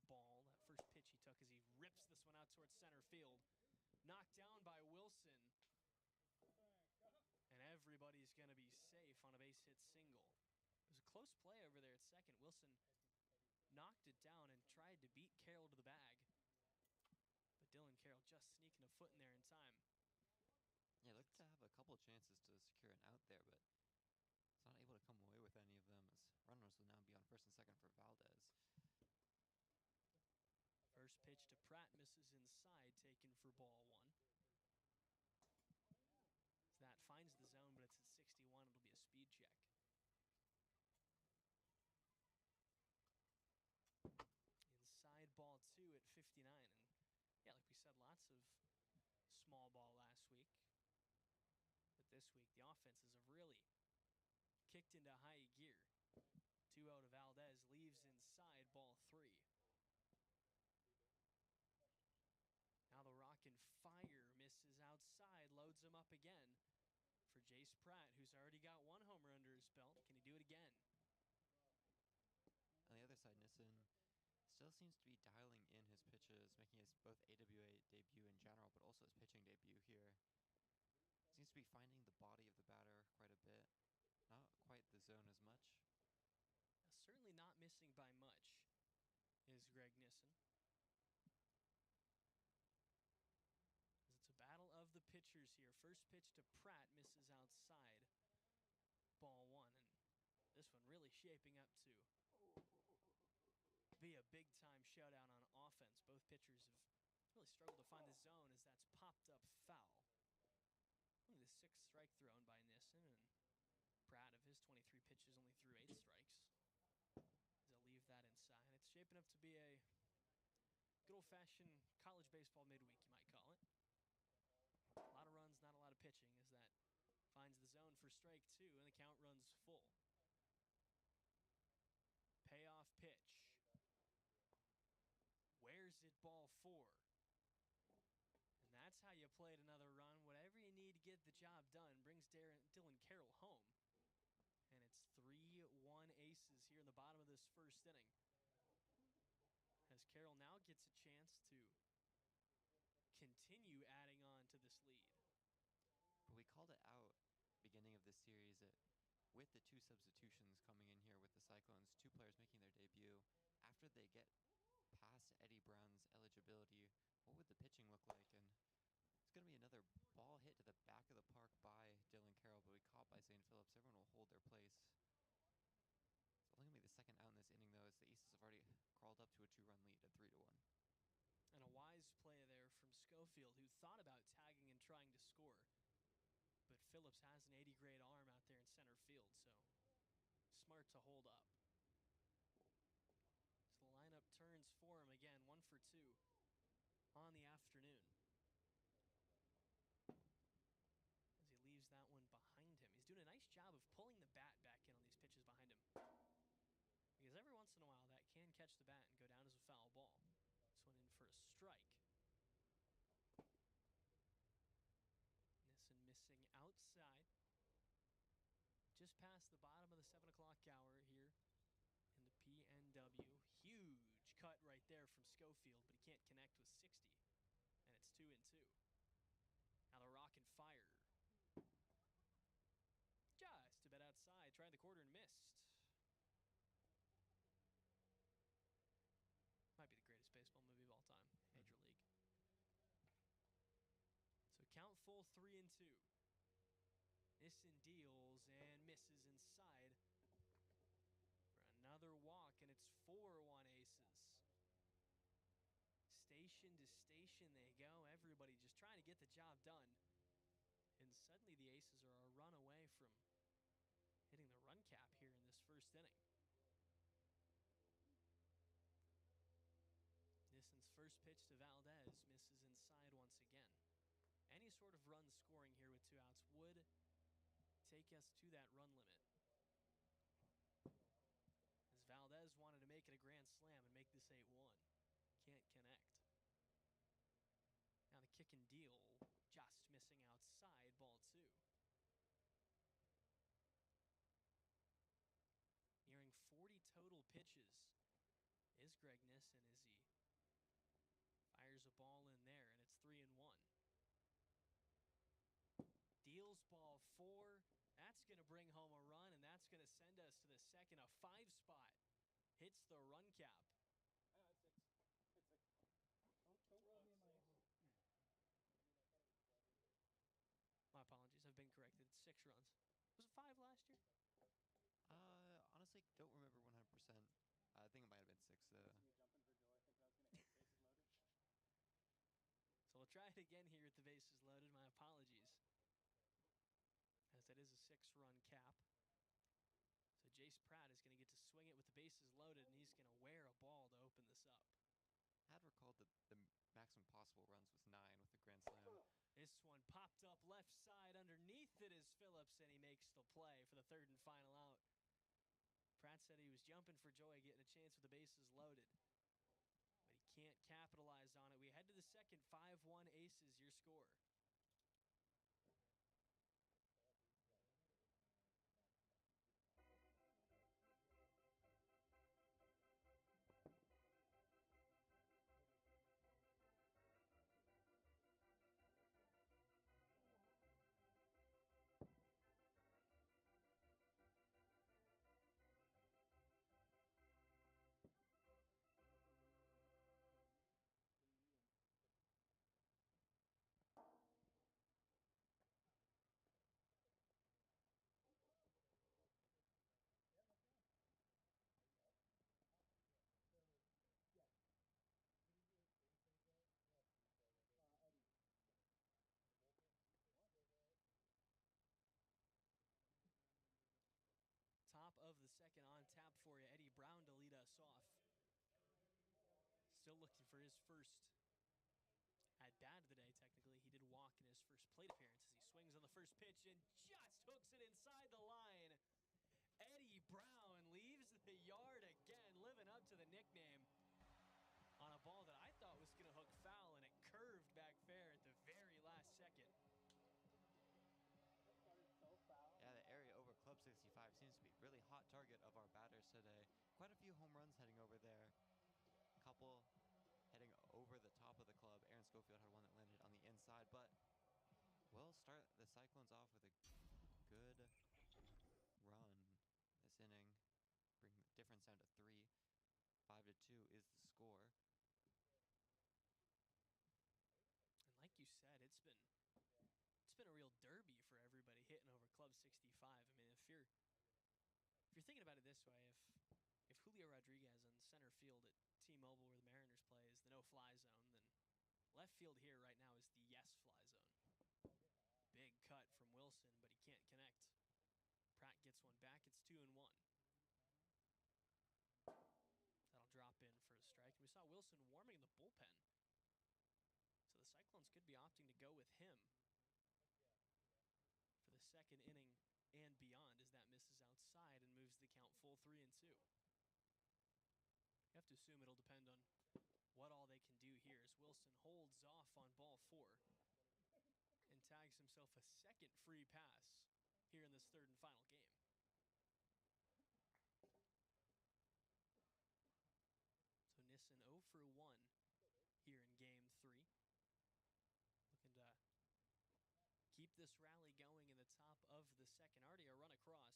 ball, that first pitch he took, as he rips this one out towards center field. Knocked down by Wilson. And everybody's going to be safe on a base hit single. It was a close play over there at second. Wilson knocked it down and tried to beat Carroll to the bag. But Dylan Carroll just sneaking a foot in there in time. Yeah, looked to have a couple chances to secure an out there, but he's not able to come away with any of them, as runners will now be on first and second for Valdez. First pitch to Pratt misses inside, taken for ball 1. So that finds the zone, but it's at 61. It'll be a speed check. Inside ball 2 at 59. And yeah, like we said, lots of small ball last week. But this week, the offenses have really kicked into high gear. 2-0 to Valdez, leaves inside ball 3. Now the Rockin' Fire misses outside, loads him up again for Jace Pratt, who's already got 1 homer under his belt. Can he do it again? On the other side, Nissen still seems to be dialing in his pitches, making his both AWA debut in general, but also his pitching debut here. Seems to be finding the body of the batter quite a bit. Not quite the zone as much. Certainly not missing by much is Greg Nissen. It's a battle of the pitchers here. First pitch to Pratt misses outside. Ball 1. And this one really shaping up to be a big-time showdown on offense. Both pitchers have really struggled to find the zone as that's popped up foul. Only the 6th strike thrown by Nissen, and Pratt, of his 23 pitches, only threw 8 strikes. As they'll leave shaping up to be a good old-fashioned college baseball midweek, you might call it. A lot of runs, not a lot of pitching, as that finds the zone for strike two, and the count runs full. Payoff pitch. Where's it, ball four? And that's how you played another run. Whatever you need to get the job done brings Dylan Carroll home. And it's 3-1 aces here in the bottom of this first inning. As Carroll now gets a chance to continue adding on to this lead. But we called it out beginning of this series with the two substitutions coming in here with the Cyclones, two players making their debut. After they get past Eddie Brown's eligibility, what would the pitching look like? And it's going to be another ball hit to the back of the park by Dylan Carroll, but we caught by St. Phillips. Everyone will hold their place. It's only going to be the second out in this inning, though, as the Aces have already crawled up to a 2-run lead at 3-1. And a wise play there from Schofield, who thought about tagging and trying to score. But Phillips has an 80-grade arm out there in center field, so smart to hold up. So the lineup turns for him again, 1 for 2 on the afternoon. As he leaves that one behind him. He's doing a nice job of pulling the bat back in on these pitches behind him. Because every once in a while that can catch the bat and go down as a foul ball. This one in for a strike. Missing outside. Just past the bottom of the 7 o'clock hour here in the PNW. Huge cut right there from Schofield, but he can't connect with 60. And it's 2-2. Now the rock and fire. Just a bit outside. Tried the quarter and missed. Might be the greatest baseball movie of all time. Major League. So count full 3-2. Nissan deals and misses inside for another walk, and it's 4-1 Aces. Station to station they go. Everybody just trying to get the job done. And suddenly the Aces are a run away from hitting the run cap here in this first inning. Nissan's first pitch to Valdez misses inside once again. Any sort of run scoring here with 2 outs would take us to that run limit. As Valdez wanted to make it a grand slam and make this 8-1. Can't connect. Now the kick and deal, just missing outside, ball 2. Nearing 40 total pitches is Greg Nissen as he fires a ball in there, and it's 3-1. Deals ball 4. That's going to bring home a run, and that's going to send us to the second. A 5 spot hits the run cap. Don't roll me in my My apologies. I've been corrected. 6 runs. Was it 5 last year? Honestly, don't remember 100%. I think it might have been 6. Me jumping for joy, thinking I was going to hit bases loaded. So we'll try it again here at the bases loaded. My apologies. As that is a 6-run cap. So Jace Pratt is going to get to swing it with the bases loaded, and he's going to wear a ball to open this up. I had recalled that the maximum possible runs was 9 with the grand slam. This one popped up left side. Underneath it is Phillips, and he makes the play for the 3rd and final out. Pratt said he was jumping for joy getting a chance with the bases loaded. But he can't capitalize on it. We head to the second. 5-1 Aces, your score. for his first at bat of the day, technically. He did walk in his first plate appearance as he swings on the first pitch and just hooks it inside the line. Eddie Brown leaves the yard again, living up to the nickname on a ball that I thought was going to hook foul, and it curved back fair at the very last second. Yeah, the area over Club 65 seems to be a really hot target of our batters today. Quite a few home runs heading over there. A couple heading over the top of the club. Aaron Schofield had one that landed on the inside, but we'll start the Cyclones off with a good run this inning. Bring the difference down to 3. 5-2 is the score. And like you said, it's been a real derby for everybody hitting over Club 65. I mean, if you're thinking about it this way, if Julio Rodriguez in center field at T-Mobile where the Mariners play is the no-fly zone, then left field here right now is the yes-fly zone. Big cut from Wilson, but he can't connect. Pratt gets one back. It's 2-1. That'll drop in for a strike. And we saw Wilson warming in the bullpen. So the Cyclones could be opting to go with him for the second inning and beyond as that misses outside and moves the count full 3-2. You have to assume it'll depend on what all they can do here as Wilson holds off on ball 4 and tags himself a second free pass here in this third and final game. So Nissen 0 for 1 here in game 3. Looking to keep this rally going in the top of the second. Already a run across.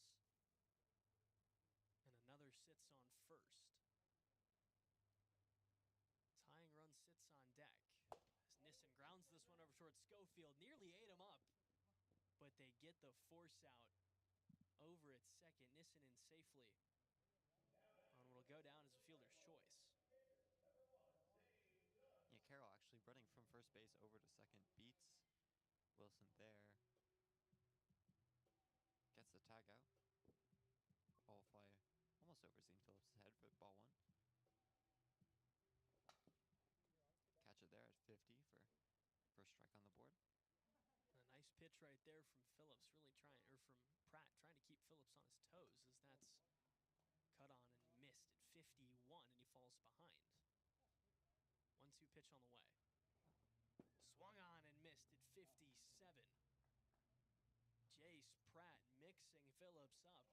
And another sits on first. Tying run sits on deck. As Nissen grounds this one over towards Schofield. Nearly ate him up. But they get the force out over at second. Nissen in safely on what will go down as a fielder's choice. Yeah, Carroll actually running from first base over to second beats Wilson there. Gets the tag out. Ball fly almost over Zane Phillips' head, but ball 1. Catch it there at 50 for first strike on the board. And a nice pitch right there from Phillips, really trying, or from Pratt, trying to keep Phillips on his toes as that's cut on and missed at 51 and he falls behind. 1-2 pitch on the way. Swung on and missed at 57. Jace Pratt mixing Phillips up.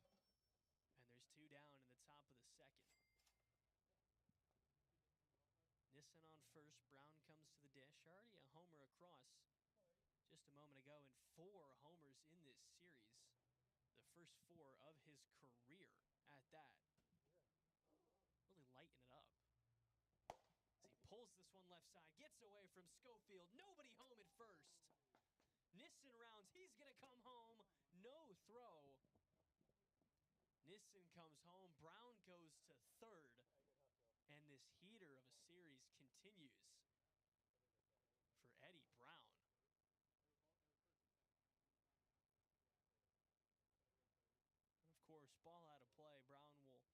And there's 2 down in the top of the second. Nissen on first. Brown comes to the dish. Already a homer across just a moment ago, and 4 homers in this series. The first 4 of his career at that. Really lighting it up. As he pulls this one left side, gets away from Schofield. Nobody home at first. Nissen rounds. He's going to come home. No throw. Nissen comes home. Brown goes to third. And this heater of a series continues for Eddie Brown. And of course, ball out of play. Brown will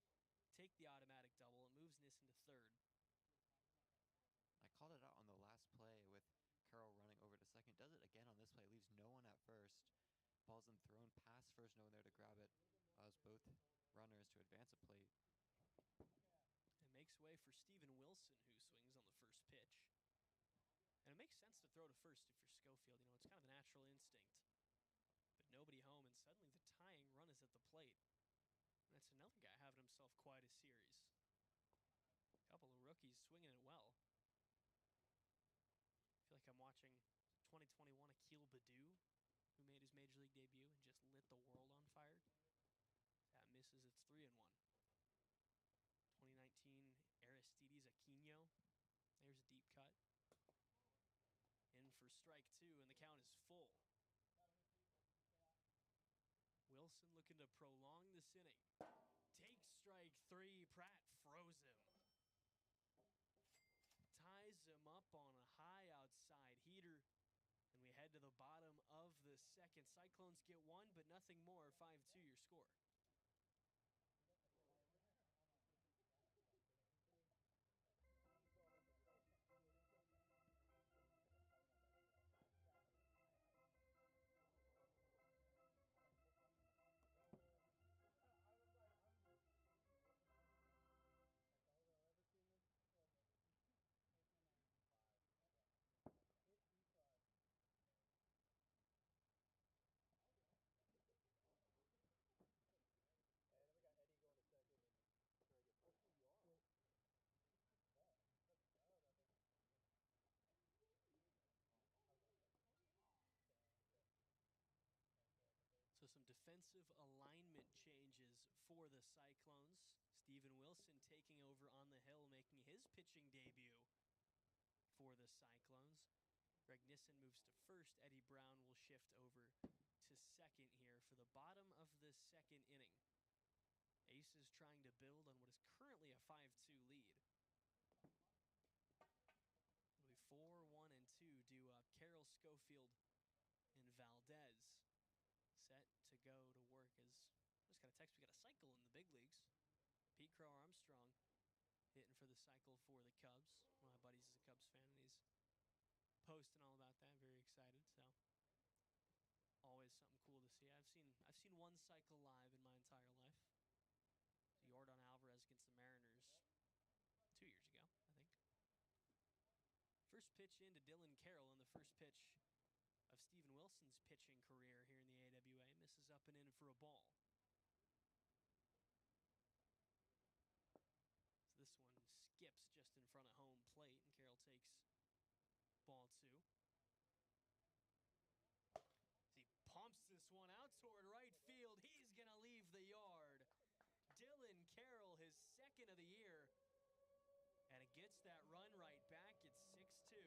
take the automatic double. It moves Nissen to third. I called it out on the last play with Carroll running over to second. Does it again on this play. Leaves no one at first. Ball's then thrown past first. No one there to grab it. Allows both runners to advance a plate. It makes way for Steven Wilson, who swings on the first pitch. And it makes sense to throw to first if you're Schofield. You know, it's kind of a natural instinct. But nobody home, and suddenly the tying run is at the plate. And that's another guy having himself quite a series. A couple of rookies swinging it well. I feel like I'm watching 2021 Akil Baddoo, who made his Major League debut and just lit the world on fire. That misses, it's 3-1. 2019 Aristides Aquino. There's a deep cut. In for strike 2, and the count is full. Wilson looking to prolong this inning. Takes strike 3. Pratt froze him. Ties him up on a high outside heater. And we head to the bottom of the second. Cyclones get 1, but nothing more. 5-2 your score. explosive alignment changes for the Cyclones. Steven Wilson taking over on the hill, making his pitching debut for the Cyclones. Greg Nissen moves to first. Eddie Brown will shift over to second here for the bottom of the second inning. Aces trying to build on what is currently a 5-2 lead. It'll be 4-1 and 2 due up. Carroll, Schofield, and Valdez set to go to work. As I just got a text, we got a cycle in the big leagues. Pete Crow Armstrong hitting for the cycle for the Cubs. One of my buddies is a Cubs fan, and he's posting all about that. Very excited. So always something cool to see. I've seen one cycle live in my entire life. Yordan Alvarez against the Mariners 2 years ago, I think. First pitch into Dylan Carroll in the first pitch of Steven Wilson's pitching career here in the AWA. Misses up and in for a ball. So this one skips just in front of home plate, and Carroll takes ball 2. He pumps this one out toward right field. He's going to leave the yard. Dylan Carroll, his second of the year, and it gets that run right back. It's 6-2.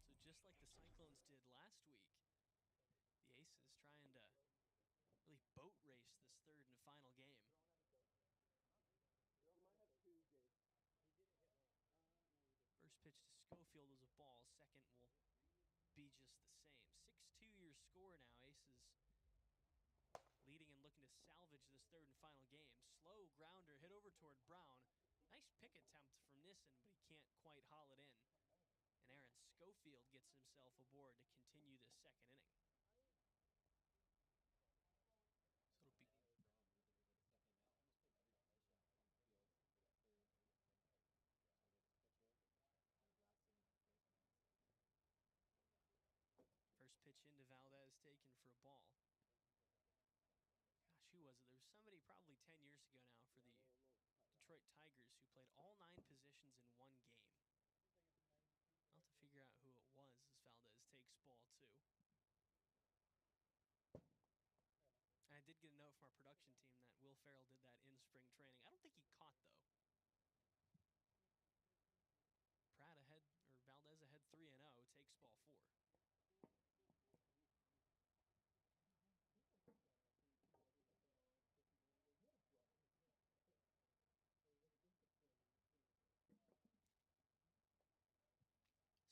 So just like the Cyclones did last week, the Aces trying to really boat race this third and final game. First pitch to Schofield was a ball. Second will be just the same. 6-2 your score now. Aces leading and looking to salvage this third and final game. Slow grounder hit over toward Brown. Nice pick attempt from Nissen, but he can't quite haul it in. And Aaron Schofield gets himself aboard to continue this second inning. So it'll be first pitch into Valdez, taken for a ball. Gosh, who was it? There was somebody probably 10 years ago now for the Detroit Tigers who played all 9 positions in one game. I'll have to figure out who it was as Valdez takes ball 2. And I did get a note from our production team that Will Ferrell did that in spring training. I don't think he caught, though. Valdez ahead 3-0, takes ball 4.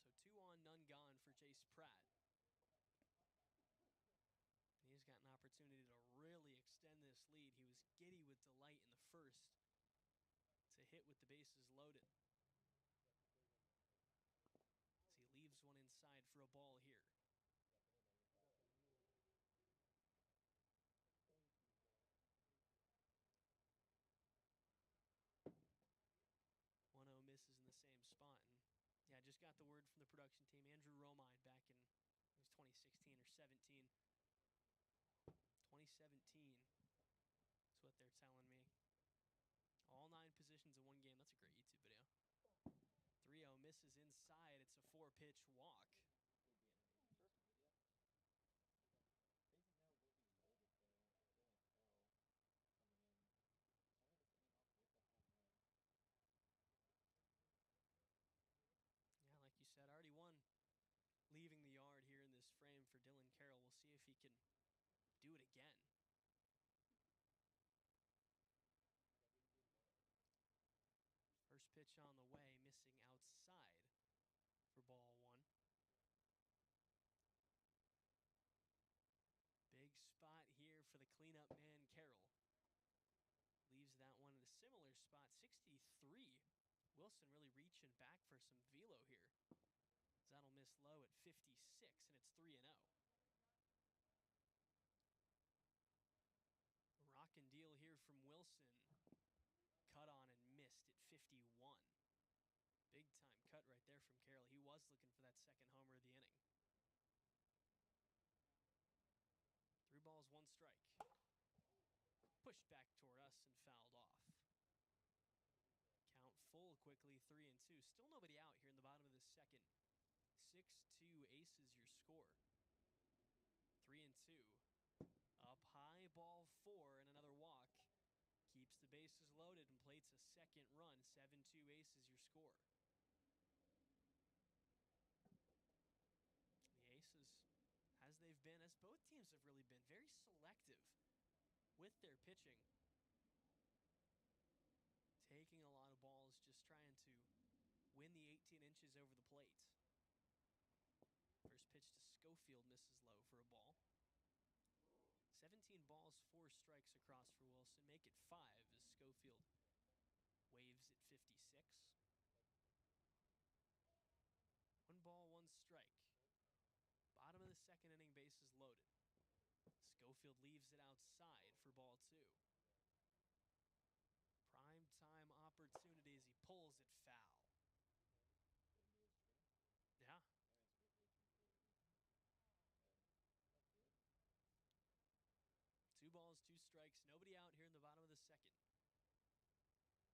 So 2 on, none gone for Jace Pratt. And he's got an opportunity to really extend this lead. He was giddy with delight in the first to hit with the bases loaded. As he leaves one inside for a ball here. 1-0 misses in the same spot. And yeah, I just got the word from the production team. Andrew Romine back in, it was 2016 or 17. 2017 is what they're telling me. All 9 positions in one game. That's a great YouTube video. 3-0 misses inside. It's a 4-pitch walk. Yeah, like you said, already won leaving the yard here in this frame for Dylan Carroll. We'll see if he can do it again. First pitch on the way, missing outside for ball 1. Big spot here for the cleanup man, Carroll. Leaves that one in a similar spot, 63. Wilson really reaching back for some velo here. That'll miss low at 56, and it's 3-0. Rock and deal here from Wilson. Cut on and missed at 51. Big time cut right there from Carroll. He was was looking for that second homer of the inning. 3 balls, 1 strike. Pushed back toward us and fouled off. Count full quickly, 3-2. Still nobody out here in the bottom of the second. 6-2 Aces your score. 3-2. Up high, ball 4, and another walk. Keeps the bases loaded and plates a second run. 7-2 Aces your score. The Aces, as they've been, as both teams have really been, very selective with their pitching. Taking a lot of balls, just trying to win the 18 inches over the plate. First pitch to Schofield misses low for a ball. 17 balls, 4 strikes across for Wilson. Make it 5 as Schofield waves at 56. 1 ball, 1 strike. Bottom of the second inning, bases loaded. Schofield leaves it outside for ball 2. Prime time opportunity as he pulls it foul. Yeah. 2 balls, 2 strikes. Nobody out here in the bottom of the second.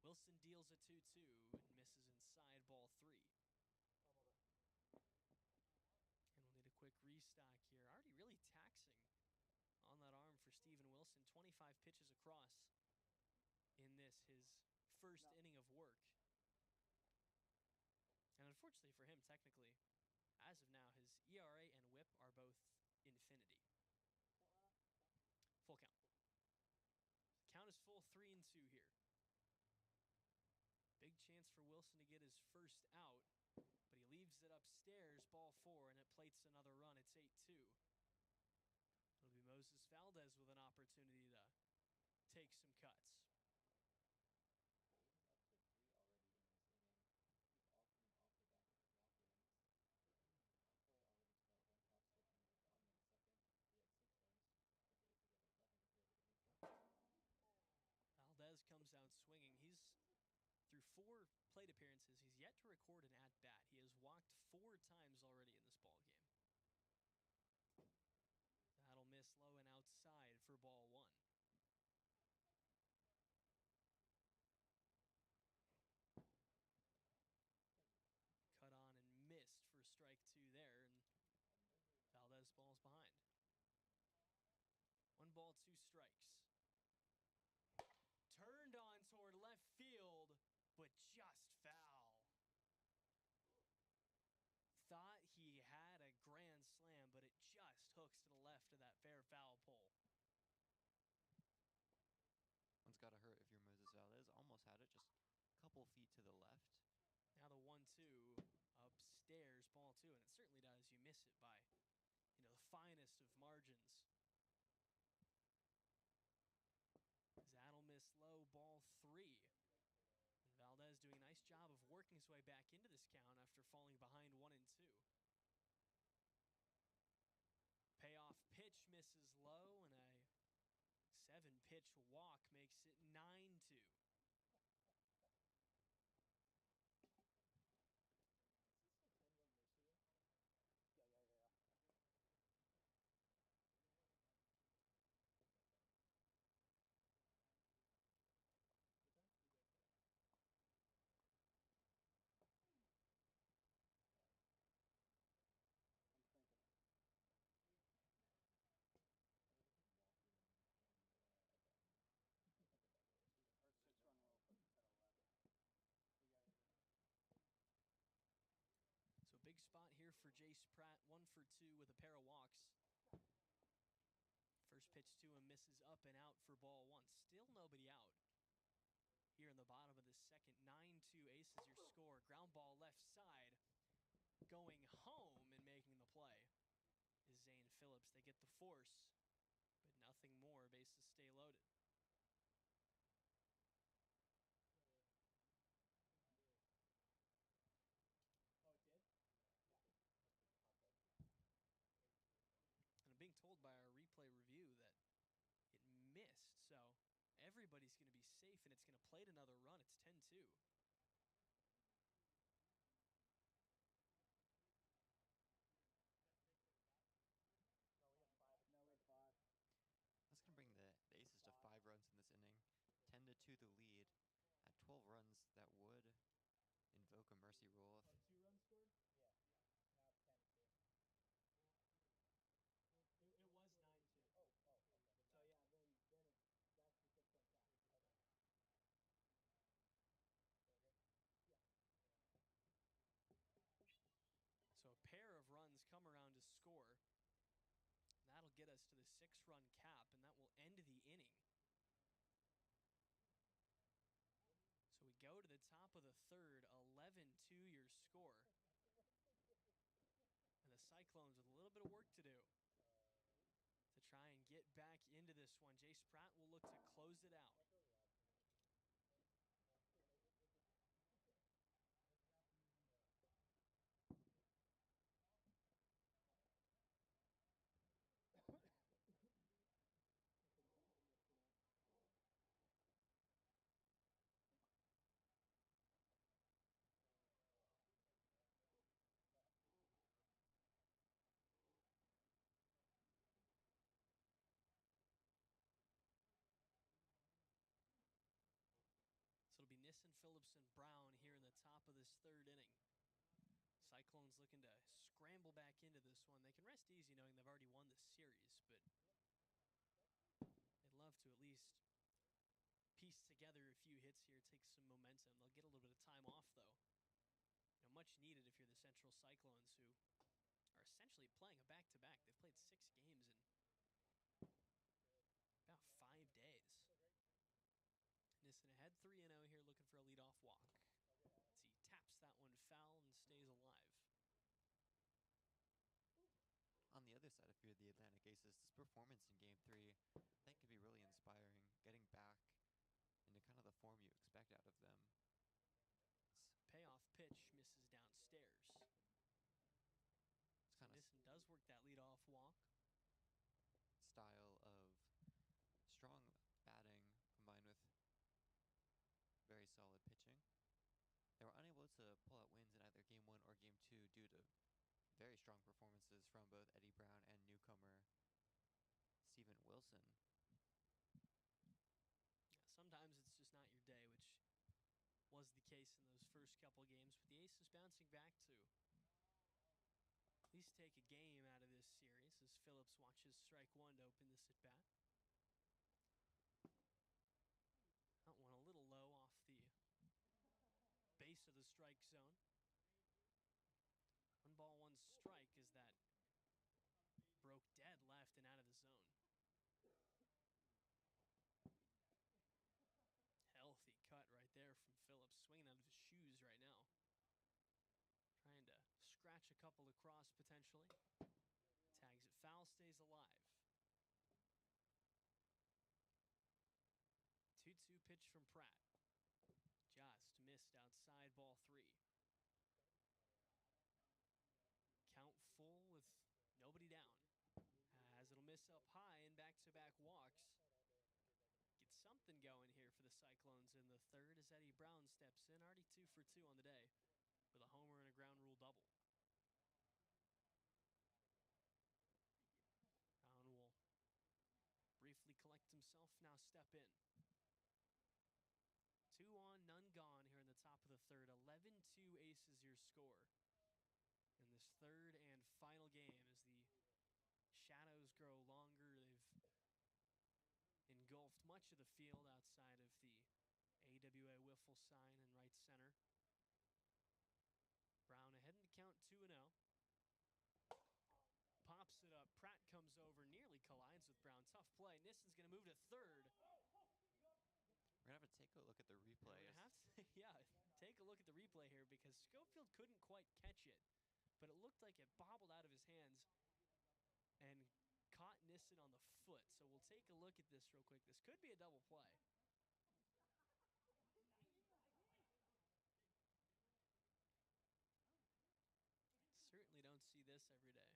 Wilson deals a 2-2 and misses inside ball 3. And we'll need a quick restock here. Already really taxing on that arm for Steven Wilson. 25 pitches across in this, his first inning of work. And unfortunately for him, technically, as of now, his ERA and WHIP are both infinity. Full count. Count is full, 3-2 here. Big chance for Wilson to get his first out, but he leaves it upstairs, ball 4, and it plates another run. It's 8-2. It'll be Moses Valdez with an opportunity to take some cuts. Valdez comes out swinging. He's through 4 plate appearances. He's yet to record an at-bat. He has walked 4 times already in this ball game. That'll miss low and outside for ball 1. Cut on and missed for strike 2 there, and Valdez balls behind. 1 ball, 2 strikes. Turned on toward left field, but just foul. Thought he had a grand slam, but it just hooks to the left of that fair foul pole. One's got to hurt if you're Moses Valdez. Almost had it, just a couple feet to the left. Now the 1-2 upstairs, ball 2, and it certainly does. You miss it by, the finest of margins. That'll miss low, ball 3. And Valdez doing a nice job of working his way back into this count after falling behind 1-2. Payoff pitch misses low, and a 7-pitch walk makes it 9-2. So big spot here for Jace Pratt, 1 for 2 with a pair of walks. First pitch to him misses up and out for ball 1. Still nobody out here in the bottom of the second. 9-2 Aces your score. Ground ball left side. Going home and making the play is Zane Phillips. They get the force, but nothing more. Bases stay loaded. And I'm being told by our replay review that it missed, so everybody's going to be safe, and it's going to plate another run. It's 10-2. 6-run cap, and that will end the inning. So we go to the top of the third, 11-2 your score. And the Cyclones with a little bit of work to do to try and get back into this one. Jace Pratt will look to close it out. So it'll be Nissen, Phillips, and Brown here in the top of this third inning. Cyclones looking to scramble back into this one. They can rest easy knowing they've already won this series, but they'd love to at least piece together a few hits here, take some momentum. They'll get a little bit of time off, though. Much needed if you're the Central Cyclones, who are essentially playing a back-to-back. They've played 6 games in about 5 days. Nissen ahead 3-0 here, looking for a leadoff walk. As he taps that one foul and stays alive. On the other side, if you're the Atlantic Aces, this performance in Game 3, I think could be really inspiring, getting back into kind of the form you expect out of them. Payoff pitch misses downstairs. So Nissen does work that leadoff walk. Style of strong batting combined with very solid pitching. They were unable to pull out wins in either Game 1 or Game 2 due to very strong performances from both Eddie Brown and newcomer Steven Wilson. Sometimes it's just not your day, which was the case in those first couple games, but the Aces bouncing back to at least take a game out of this series as Phillips watches strike one to open this at-bat. That one a little low off the base of the strike zone. 1 ball, 1 strike as that broke dead left and out of the zone. Healthy cut right there from Phillips, swinging out of his shoes right now. Trying to scratch a couple across potentially. Tags it foul, stays alive. 2-2 pitch from Pratt. Just missed outside, ball 3. Count full with nobody down. As it'll miss up high and back-to-back walks. Get something going here for the Cyclones in the third as Eddie Brown steps in. Already 2 for 2 on the day with a homer and a ground rule double. Brown will briefly collect himself, now step in. 2 on, none gone here in the top of the third. 11-2 Aces your score in this third and final game as the shadows grow longer. They've engulfed much of the field outside of the AWA Wiffle sign in right center. Brown ahead in the count 2-0. Pops it up. Pratt comes over, nearly collides with Brown. Tough play. Nissen's going to move to third. We're going to have to take a look at the replay. We're gonna have to, yeah, take a look at the replay here because Schofield couldn't quite catch it, but it looked like it bobbled out of his hands and caught Nissen on the foot. So we'll take a look at this real quick. This could be a double play. Certainly don't see this every day.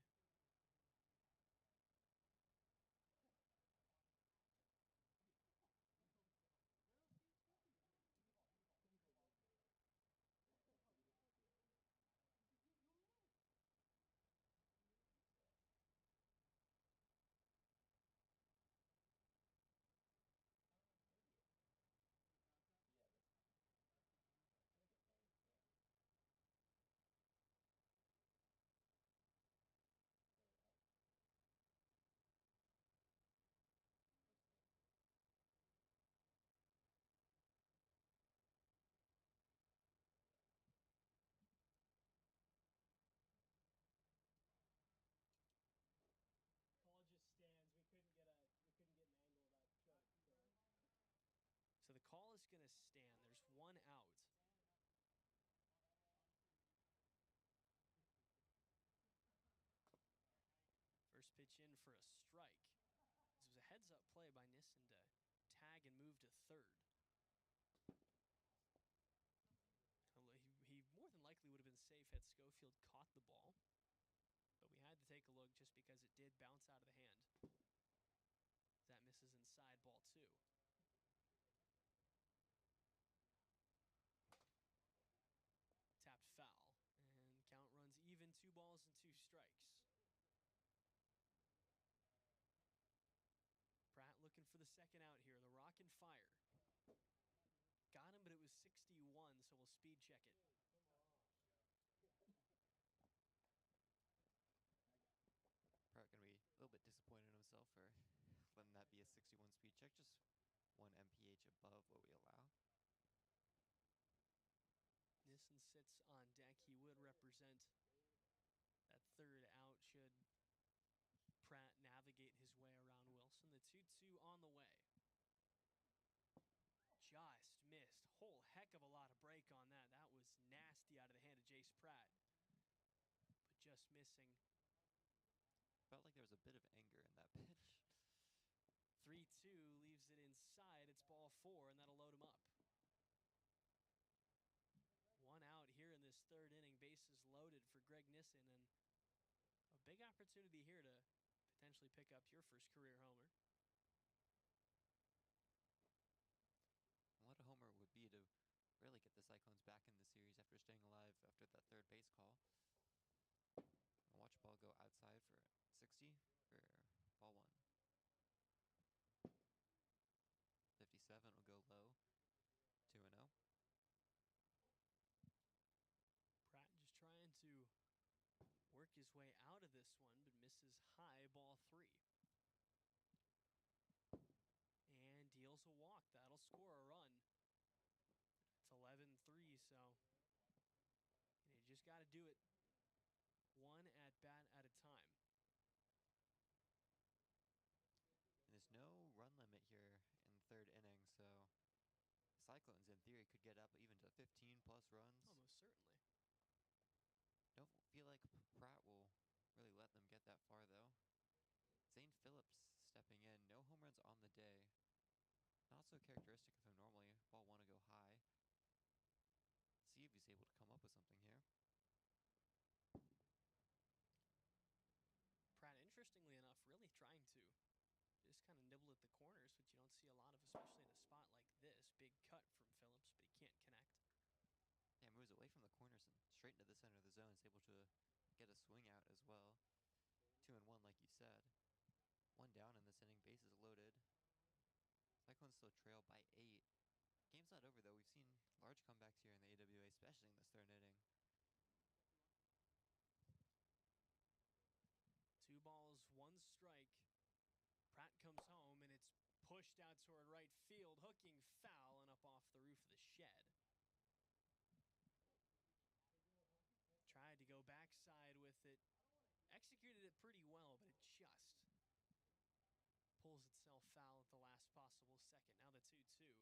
in for a strike. This was a heads-up play by Nissen to tag and move to third. He more than likely would have been safe had Schofield caught the ball, but we had to take a look just because it did bounce out of the hand. That misses inside, ball 2. Tapped foul, and count runs even, 2 balls and 2 strikes. Pratt looking for the second out here. The rock and fire. Got him, but it was 61, so we'll speed check it. Pratt going to be a little bit disappointed in himself for letting that be a 61 speed check. Just 1 mph above what we allow. Nissen sits on deck. He would represent that third out should Pratt navigate his way around Wilson. The 2-2 on the way. Just missed. Whole heck of a lot of break on that. That was nasty out of the hand of Jace Pratt. But just missing. Felt like there was a bit of anger in that pitch. 3-2 leaves it inside. It's ball 4, and that'll load him up. 1 out here in this third inning. Bases loaded for Greg Nissen, and a big opportunity here to potentially pick up your first career homer. What a homer would be to really get the Cyclones back in the series after staying alive after that third base call. I'll watch ball go outside for 60 for ball 1. 57 will go low. 2-0. Pratt just trying to work his way out of this one, but misses high, ball 3. And deals a walk. That'll score a run. It's 11-3, so you just got to do it 1 at bat at a time. And there's no run limit here in the third inning, so the Cyclones, in theory, could get up even to 15-plus runs. Almost certainly. Don't feel like Pratt will really let them get that far, though. Zane Phillips stepping in. No home runs on the day. Not so characteristic of him normally. Ball 1 to go high. See if he's able to come up with something here. Pratt, interestingly enough, really trying to just kind of nibble at the corners, which you don't see a lot of, especially in a spot like this. Big cut from Phillips, but he can't connect. Yeah, moves away from the corners and straight into the center of the zone. Is able to get a swing out as well. 2-1, like you said. 1 down in this inning. Bases loaded. Cyclones still trail by 8. Game's not over, though. We've seen large comebacks here in the AWA, especially in this third inning. 2 balls, 1 strike. Pratt comes home, and it's pushed out toward right field. Hooking foul and up off the roof of the shed. Tried to go backside with it. Executed it pretty well, but it just pulls itself foul at the last possible second. Now the 2-2.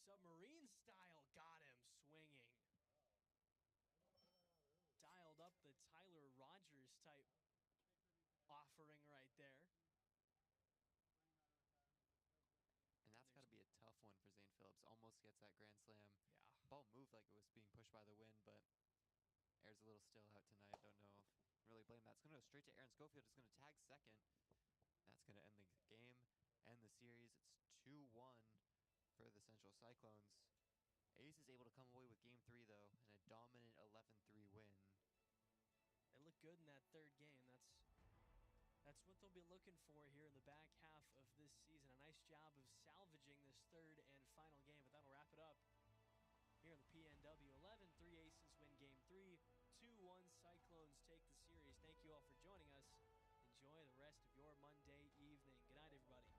Submarine style got him swinging. Dialed up the Tyler Rogers type offering right there. And that's got to be a tough one for Zane Phillips. Almost gets that grand slam. Yeah. Ball moved like it was being pushed by the wind, but air's a little still out tonight. Don't know if really blame that. It's going to go straight to Aaron Schofield. It's going to tag second. That's going to end the game and the series. It's 2-1 for the Central Cyclones. Ace is able to come away with Game 3, though, in a dominant 11-3 win. They look good in that third game. That's what they'll be looking for here in the back half of this season. A nice job of salvaging this third and final game, but that'll wrap it up here in the PNW. 11-3 Aces win Game 3. 2-1 Cyclones take the series. Thank you all for joining us. Enjoy the rest of your Monday evening. Good night, everybody.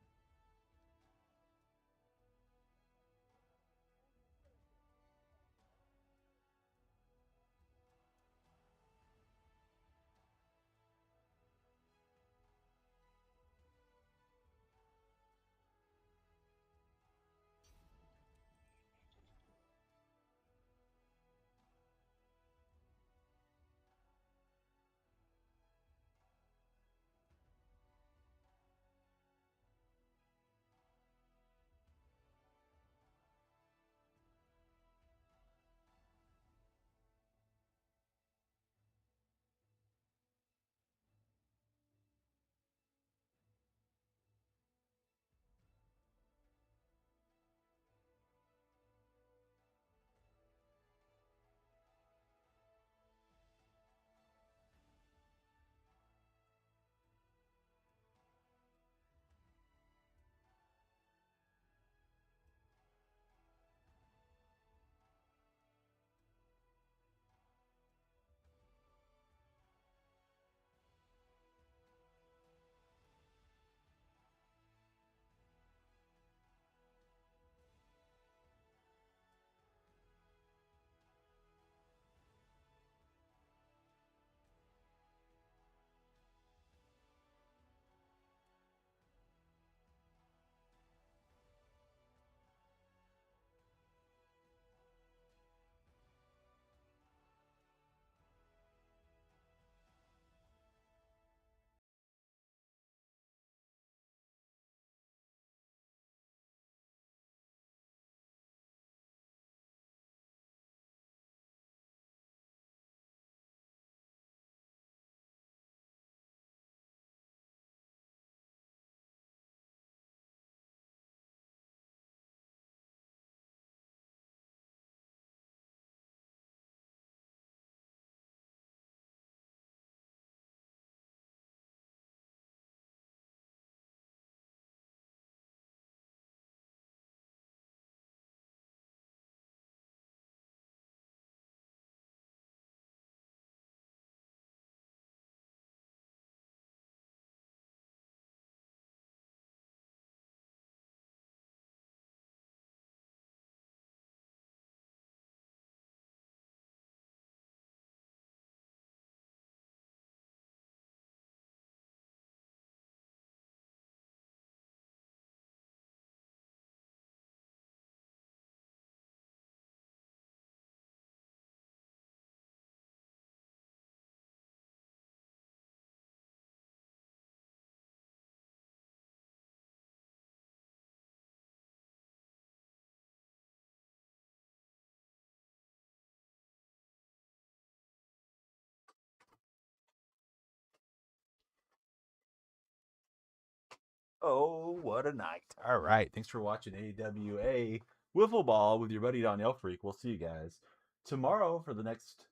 Oh, what a night. All right. Thanks for watching AWA Wiffle Ball with your buddy Danielle Freak. We'll see you guys tomorrow for the next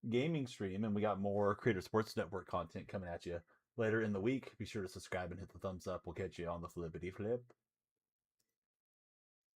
gaming stream. And we got more Creator Sports Network content coming at you later in the week. Be sure to subscribe and hit the thumbs up. We'll catch you on the flippity flip.